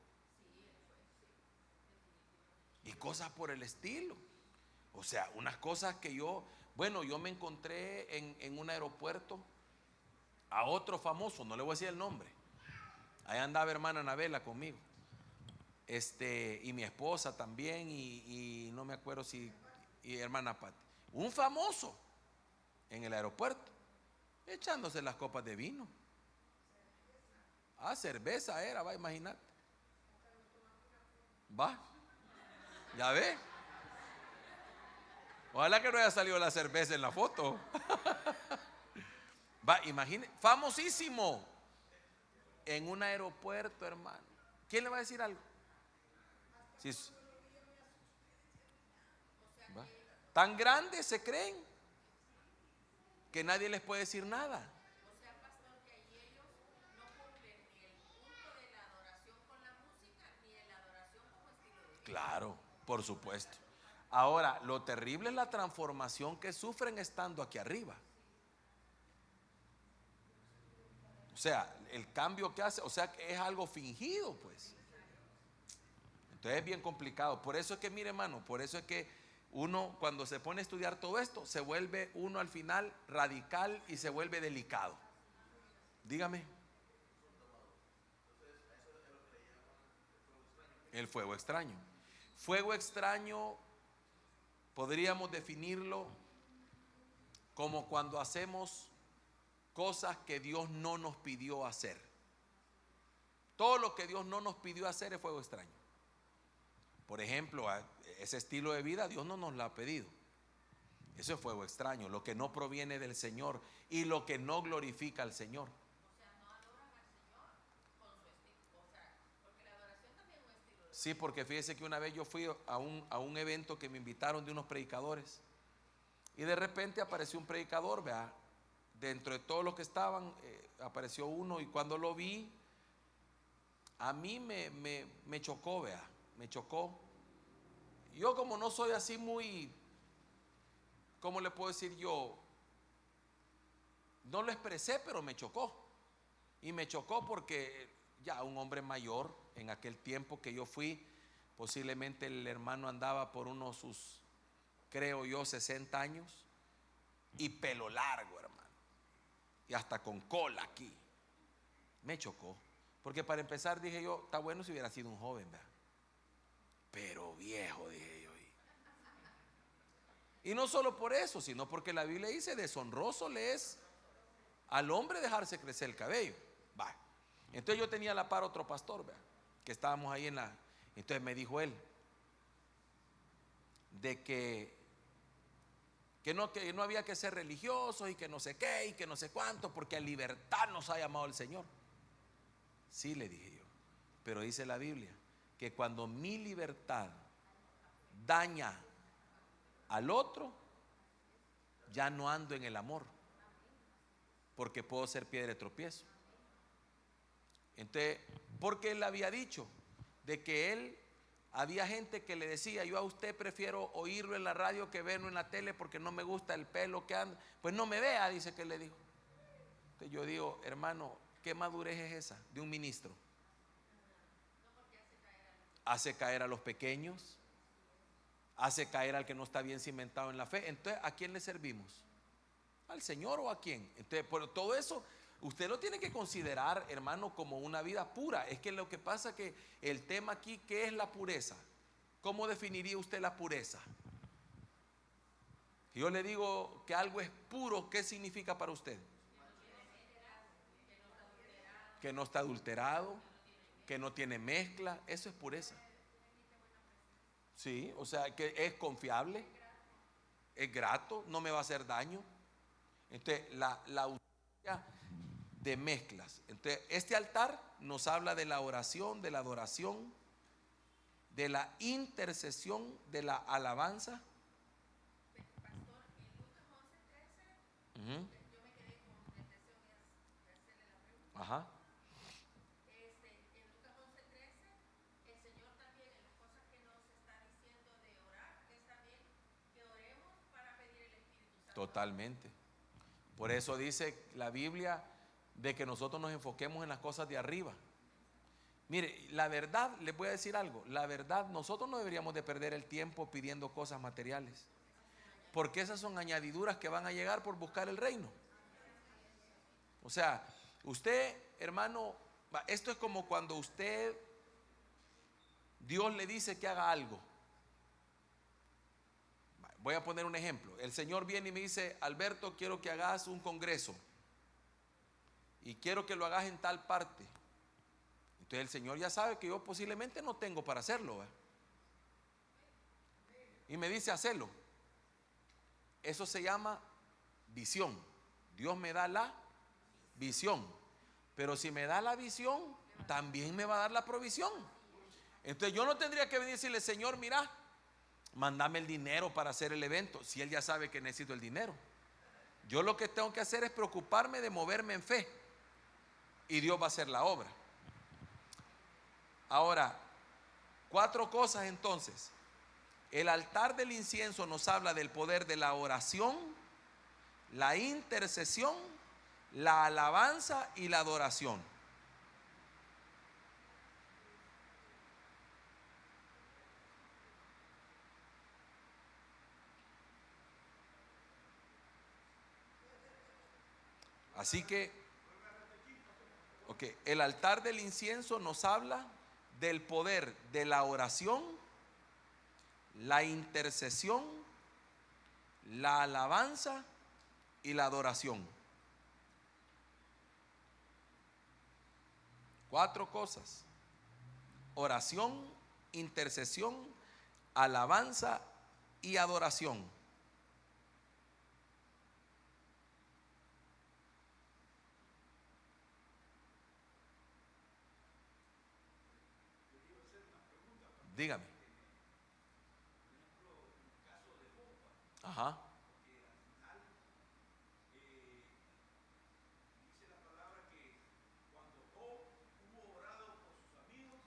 y cosas por el estilo. O sea, unas cosas que yo me encontré en un aeropuerto a otro famoso, no le voy a decir el nombre. Ahí andaba hermana Anabela conmigo. Y mi esposa también, y no me acuerdo si, y hermana Pati. Un famoso en el aeropuerto, echándose las copas de vino. Cerveza era, va, imagínate. Va, ya ve. Ojalá que no haya salido la cerveza en la foto. Va, imagínate, famosísimo en un aeropuerto, hermano. ¿Quién le va a decir algo? Si es, ¿va? Tan grandes se creen que nadie les puede decir nada. Claro, por supuesto. Ahora, lo terrible es la transformación que sufren estando aquí arriba. O sea, el cambio que hace, o sea, que es algo fingido, pues. Entonces es bien complicado. Por eso es que, mire, hermano, por eso es que uno cuando se pone a estudiar todo esto, se vuelve uno al final radical y se vuelve delicado. Dígame. El fuego extraño. Fuego extraño podríamos definirlo como cuando hacemos cosas que Dios no nos pidió hacer. Todo lo que Dios no nos pidió hacer es fuego extraño. Por ejemplo, ese estilo de vida Dios no nos lo ha pedido. Eso es fuego extraño, lo que no proviene del Señor y lo que no glorifica al Señor. Sí, porque fíjese que una vez yo fui a un evento que me invitaron de unos predicadores y de repente apareció un predicador, vea, dentro de todos los que estaban apareció uno y cuando lo vi a mí me chocó, vea, me chocó. Yo como no soy así muy, ¿cómo le puedo decir yo? No lo expresé, pero me chocó. Y me chocó porque ya un hombre mayor, en aquel tiempo que yo fui, posiblemente el hermano andaba por unos sus, creo yo, 60 años y pelo largo, hermano. Y hasta con cola aquí. Me chocó. Porque para empezar dije yo, está bueno si hubiera sido un joven, ¿verdad? Pero viejo, dije yo. Y no solo por eso, sino porque la Biblia dice, deshonroso le es al hombre dejarse crecer el cabello. Va. Entonces yo tenía a la par otro pastor, ¿verdad? Que estábamos ahí entonces me dijo él de que no había que ser religiosos y que no sé qué y que no sé cuánto, porque a libertad nos ha llamado el Señor. Sí, le dije yo, pero dice la Biblia que cuando mi libertad daña al otro, ya no ando en el amor, porque puedo ser piedra de tropiezo. Entonces, porque él había dicho de que él, había gente que le decía, yo a usted prefiero oírlo en la radio que verlo en la tele porque no me gusta el pelo que anda, pues no me vea, dice que le dijo. Entonces yo digo, hermano, ¿qué madurez es esa de un ministro? Hace caer a los pequeños, hace caer al que no está bien cimentado en la fe. Entonces, ¿a quién le servimos? ¿Al Señor o a quién? Entonces, por todo eso usted lo tiene que considerar, hermano, como una vida pura. Es que lo que pasa que el tema aquí, ¿qué es la pureza? ¿Cómo definiría usted la pureza? Yo le digo que algo es puro, ¿qué significa para usted? Que no está adulterado, que no tiene mezcla, eso es pureza. Sí, o sea, que es confiable, es grato, no me va a hacer daño. Entonces, la ausencia de mezclas. Entonces, este altar nos habla de la oración, de la adoración, de la intercesión, de la alabanza. Uh-huh. Ajá. Totalmente. Por eso dice la Biblia de que nosotros nos enfoquemos en las cosas de arriba. Mire, la verdad, les voy a decir algo, la verdad, nosotros no deberíamos de perder el tiempo pidiendo cosas materiales, porque esas son añadiduras que van a llegar por buscar el reino. O sea, usted, hermano, esto es como cuando usted, Dios le dice que haga algo. Voy a poner un ejemplo. El Señor viene y me dice: Alberto, quiero que hagas un congreso y quiero que lo hagas en tal parte. Entonces el Señor ya sabe que yo posiblemente no tengo para hacerlo, ¿verdad? Y me dice: hacelo. Eso se llama visión. Dios me da la visión, pero si me da la visión, también me va a dar la provisión. Entonces yo no tendría que venir y decirle: Señor, mira, mándame el dinero para hacer el evento, si Él ya sabe que necesito el dinero. Yo lo que tengo que hacer es preocuparme de moverme en fe, y Dios va a hacer la obra. Ahora, 4 cosas entonces. El altar del incienso nos habla del poder de la oración, la intercesión, la alabanza y la adoración. Así que, el altar del incienso nos habla del poder de la oración, la intercesión, la alabanza y la adoración. 4 cosas: oración, intercesión, alabanza y adoración. Dígame. Ajá.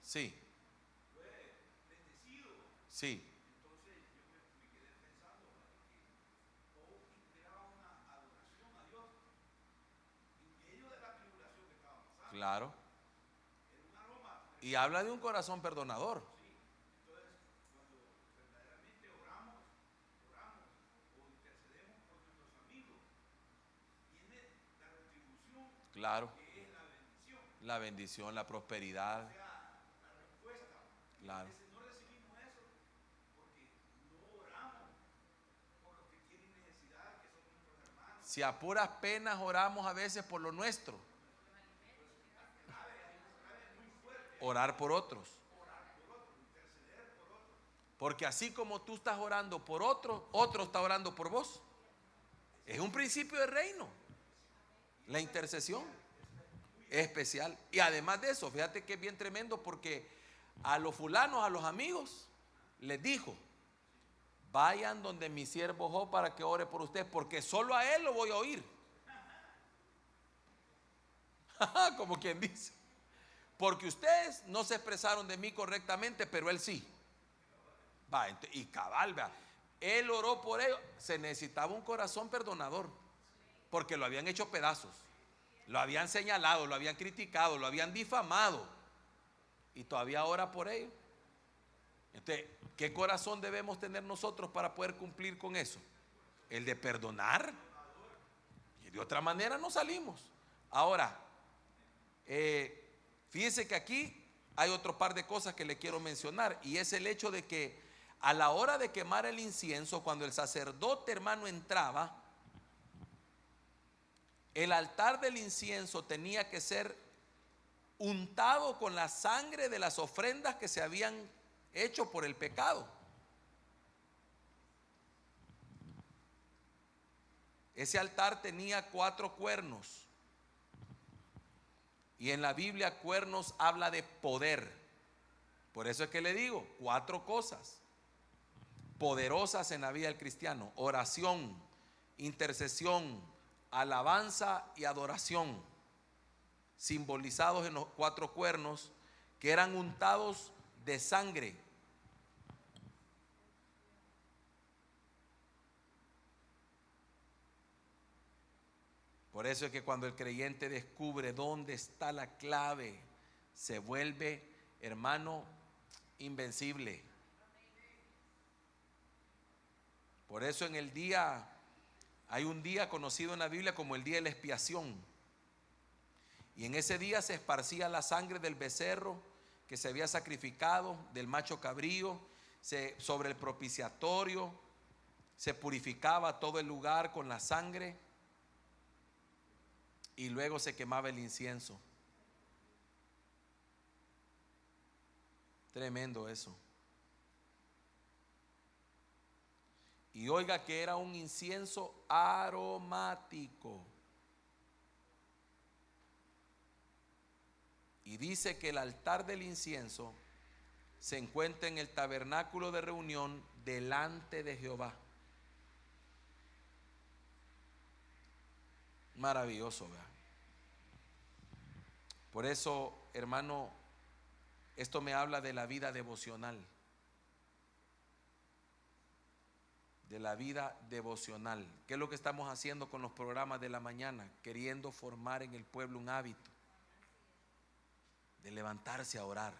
Sí. Sí. Claro. Y habla de un corazón perdonador. Claro. La bendición, la prosperidad. Claro. Si a puras penas oramos a veces por lo nuestro, orar por otros. Porque así como tú estás orando por otro, otro está orando por vos. Es un principio de reino. La intercesión es especial. Y además de eso, fíjate que es bien tremendo, porque a los fulanos, a los amigos, les dijo: vayan donde mi siervo Job para que ore por usted, porque solo a él lo voy a oír. Como quien dice: porque ustedes no se expresaron de mí correctamente, pero él sí. Va, y cabal, va. Él oró por ellos. Se necesitaba un corazón perdonador, porque lo habían hecho pedazos, lo habían señalado, lo habían criticado, lo habían difamado, y todavía ora por ellos. Entonces, ¿qué corazón debemos tener nosotros para poder cumplir con eso? El de perdonar. Y de otra manera no salimos. Ahora, fíjese que aquí hay otro par de cosas que le quiero mencionar, y es el hecho de que a la hora de quemar el incienso, cuando el sacerdote, hermano, entraba, el altar del incienso tenía que ser untado con la sangre de las ofrendas que se habían hecho por el pecado. Ese altar tenía 4 cuernos. Y en la Biblia cuernos habla de poder. Por eso es que le digo 4 cosas poderosas en la vida del cristiano: oración, intercesión, alabanza y adoración, simbolizados en los 4 cuernos que eran untados de sangre. Por eso es que cuando el creyente descubre dónde está la clave, se vuelve hermano, invencible. Por eso hay un día conocido en la Biblia como el día de la expiación. Y en ese día se esparcía la sangre del becerro que se había sacrificado, del macho cabrío, sobre el propiciatorio, se purificaba todo el lugar con la sangre y luego se quemaba el incienso. Tremendo eso. Y oiga que era un incienso aromático. Y dice que el altar del incienso se encuentra en el tabernáculo de reunión delante de Jehová. Maravilloso, ¿verdad? Por eso, hermano, esto me habla de la vida devocional. De la vida devocional. ¿Qué es lo que estamos haciendo con los programas de la mañana? Queriendo formar en el pueblo un hábito de levantarse a orar,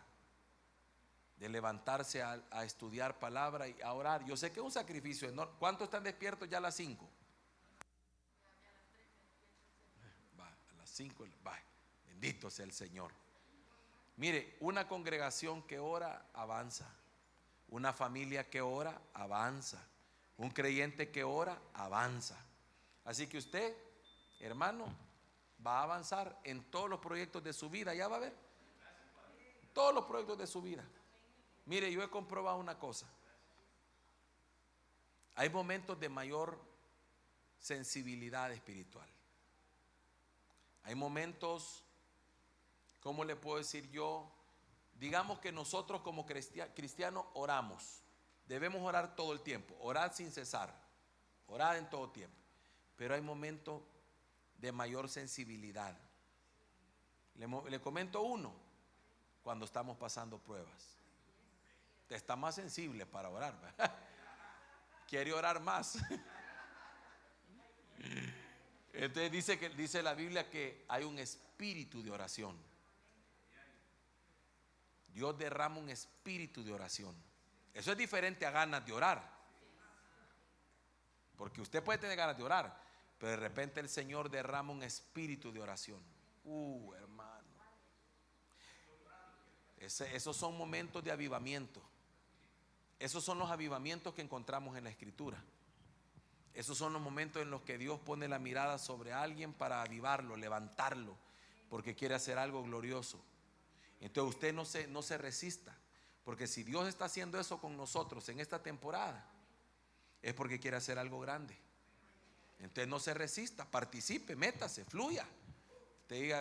de levantarse a estudiar palabra y a orar. Yo sé que es un sacrificio enorme. ¿Cuántos están despiertos ya a las 5? Va, a las 5, va. Bendito sea el Señor. Mire, una congregación que ora, avanza. Una familia que ora, avanza. Un creyente que ora, avanza. Así que usted, hermano, va a avanzar en todos los proyectos de su vida. Ya va a ver. Todos los proyectos de su vida. Mire, yo he comprobado una cosa. Hay momentos de mayor sensibilidad espiritual. Hay momentos, ¿cómo le puedo decir yo? Digamos que nosotros como cristianos oramos. Debemos orar todo el tiempo, orar sin cesar, orar en todo tiempo. Pero hay momentos de mayor sensibilidad. Le comento uno, cuando estamos pasando pruebas. Usted está más sensible para orar, ¿verdad? Quiere orar más. Entonces dice la Biblia que hay un espíritu de oración. Dios derrama un espíritu de oración. Eso es diferente a ganas de orar. Porque usted puede tener ganas de orar, pero de repente el Señor derrama un espíritu de oración. Hermano. Esos son momentos de avivamiento. Esos son los avivamientos que encontramos en la Escritura. Esos son los momentos en los que Dios pone la mirada sobre alguien para avivarlo, levantarlo, porque quiere hacer algo glorioso. Entonces usted no se resista, porque si Dios está haciendo eso con nosotros en esta temporada, es porque quiere hacer algo grande. Entonces no se resista, participe, métase, fluya.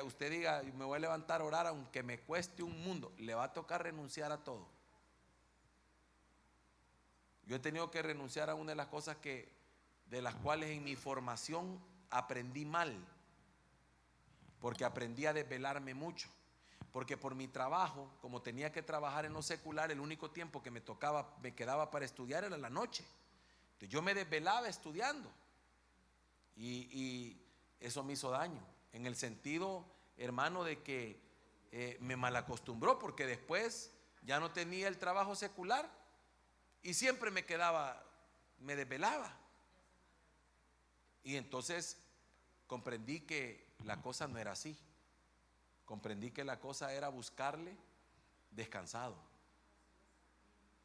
Usted diga, me voy a levantar a orar aunque me cueste un mundo. Le va a tocar renunciar a todo. Yo he tenido que renunciar a una de las cosas de las cuales en mi formación aprendí mal, porque aprendí a desvelarme mucho. Porque por mi trabajo, como tenía que trabajar en lo secular, el único tiempo que me quedaba para estudiar era la noche. Entonces yo me desvelaba estudiando y eso me hizo daño, en el sentido, hermano, de que me malacostumbró, porque después ya no tenía el trabajo secular y siempre me desvelaba. Y entonces comprendí que la cosa no era así. Comprendí que la cosa era buscarle descansado.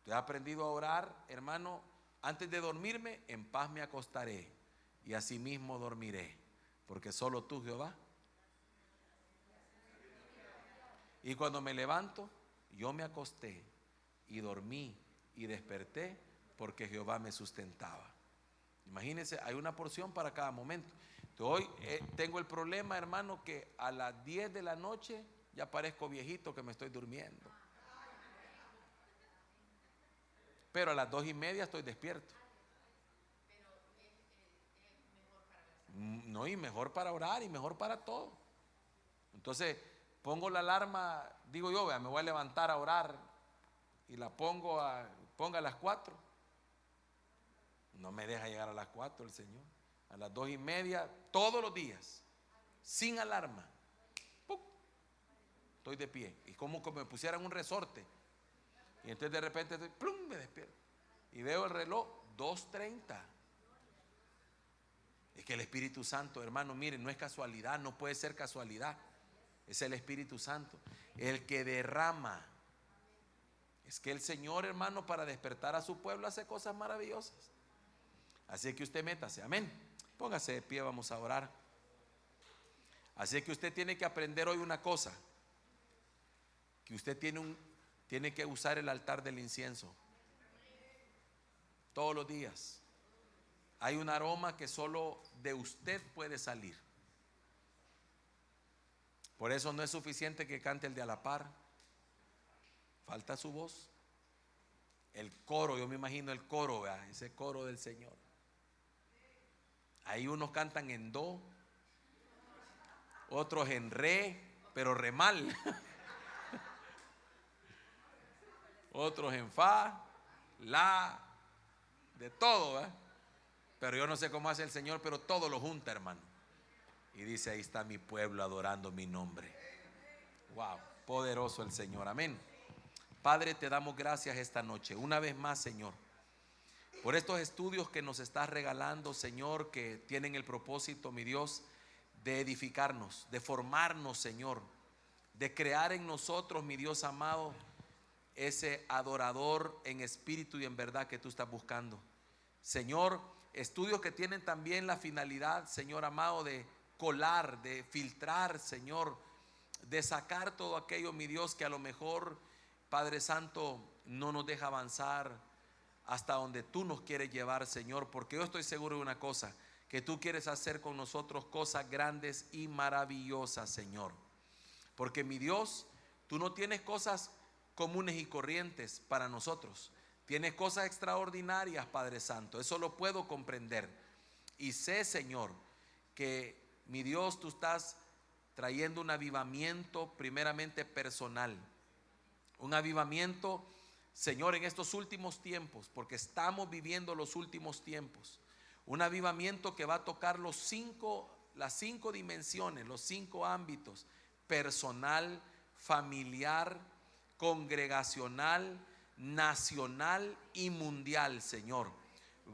He aprendido a orar, hermano, antes de dormirme, en paz me acostaré y asimismo dormiré, porque solo tú, Jehová. Y cuando me levanto, yo me acosté y dormí y desperté porque Jehová me sustentaba. Imagínense, hay una porción para cada momento. Entonces, hoy tengo el problema, hermano, que a las 10 de la noche ya parezco viejito que me estoy durmiendo. Pero a las 2:30 estoy despierto. No, y mejor para orar y mejor para todo. Entonces, pongo la alarma, digo yo, vea, me voy a levantar a orar y la ponga a las 4. No me deja llegar a las 4 el Señor. A las 2:30, todos los días, sin alarma. ¡Pum! estoy de pie. Y como que me pusieran un resorte. Y entonces de repente, ¡plum!, me despierto. Y veo el reloj, 2:30. Es que el Espíritu Santo, hermano, miren, no es casualidad, no puede ser casualidad. Es el Espíritu Santo, el que derrama. Es que el Señor, hermano, para despertar a su pueblo hace cosas maravillosas. Así que usted métase, amén. Póngase de pie, vamos a orar. Así que usted tiene que aprender hoy una cosa, que usted tiene que usar el altar del incienso todos los días. Hay un aroma que solo de usted puede salir. Por eso no es suficiente que cante el de a la par. Falta su voz. El coro, yo me imagino el coro, ¿verdad? Ese coro del Señor. Ahí unos cantan en do, otros en re, pero re mal. Otros en fa, la, de todo, ¿verdad? Pero yo no sé cómo hace el Señor, pero todo lo junta, hermano. Y dice, ahí está mi pueblo adorando mi nombre. Wow, poderoso el Señor, amén. Padre, te damos gracias esta noche, una vez más, Señor, por estos estudios que nos estás regalando, Señor, que tienen el propósito, mi Dios, de edificarnos, de formarnos, Señor, de crear en nosotros, mi Dios amado, ese adorador en espíritu y en verdad que tú estás buscando. Señor, estudios que tienen también la finalidad, Señor amado, de colar, de filtrar, Señor, de sacar todo aquello, mi Dios, que a lo mejor, Padre Santo, no nos deja avanzar hasta donde tú nos quieres llevar, Señor, porque yo estoy seguro de una cosa, que tú quieres hacer con nosotros cosas grandes y maravillosas, Señor. Porque mi Dios, tú no tienes cosas comunes y corrientes para nosotros. Tienes cosas extraordinarias, Padre Santo. Eso lo puedo comprender. Y sé, Señor, que mi Dios, tú estás trayendo un avivamiento primeramente personal. Un avivamiento, Señor, en estos últimos tiempos, porque estamos viviendo los últimos tiempos. Un avivamiento que va a tocar las 5 dimensiones, los 5 ámbitos: personal, familiar, congregacional, nacional y mundial, Señor.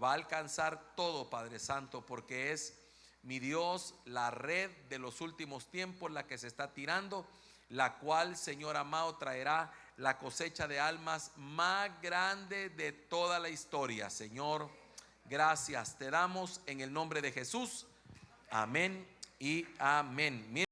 Va a alcanzar todo, Padre Santo, porque es, mi Dios, la red de los últimos tiempos la que se está tirando, la cual, Señor amado, traerá la cosecha de almas más grande de toda la historia. Señor, gracias te damos en el nombre de Jesús. Amén y amén.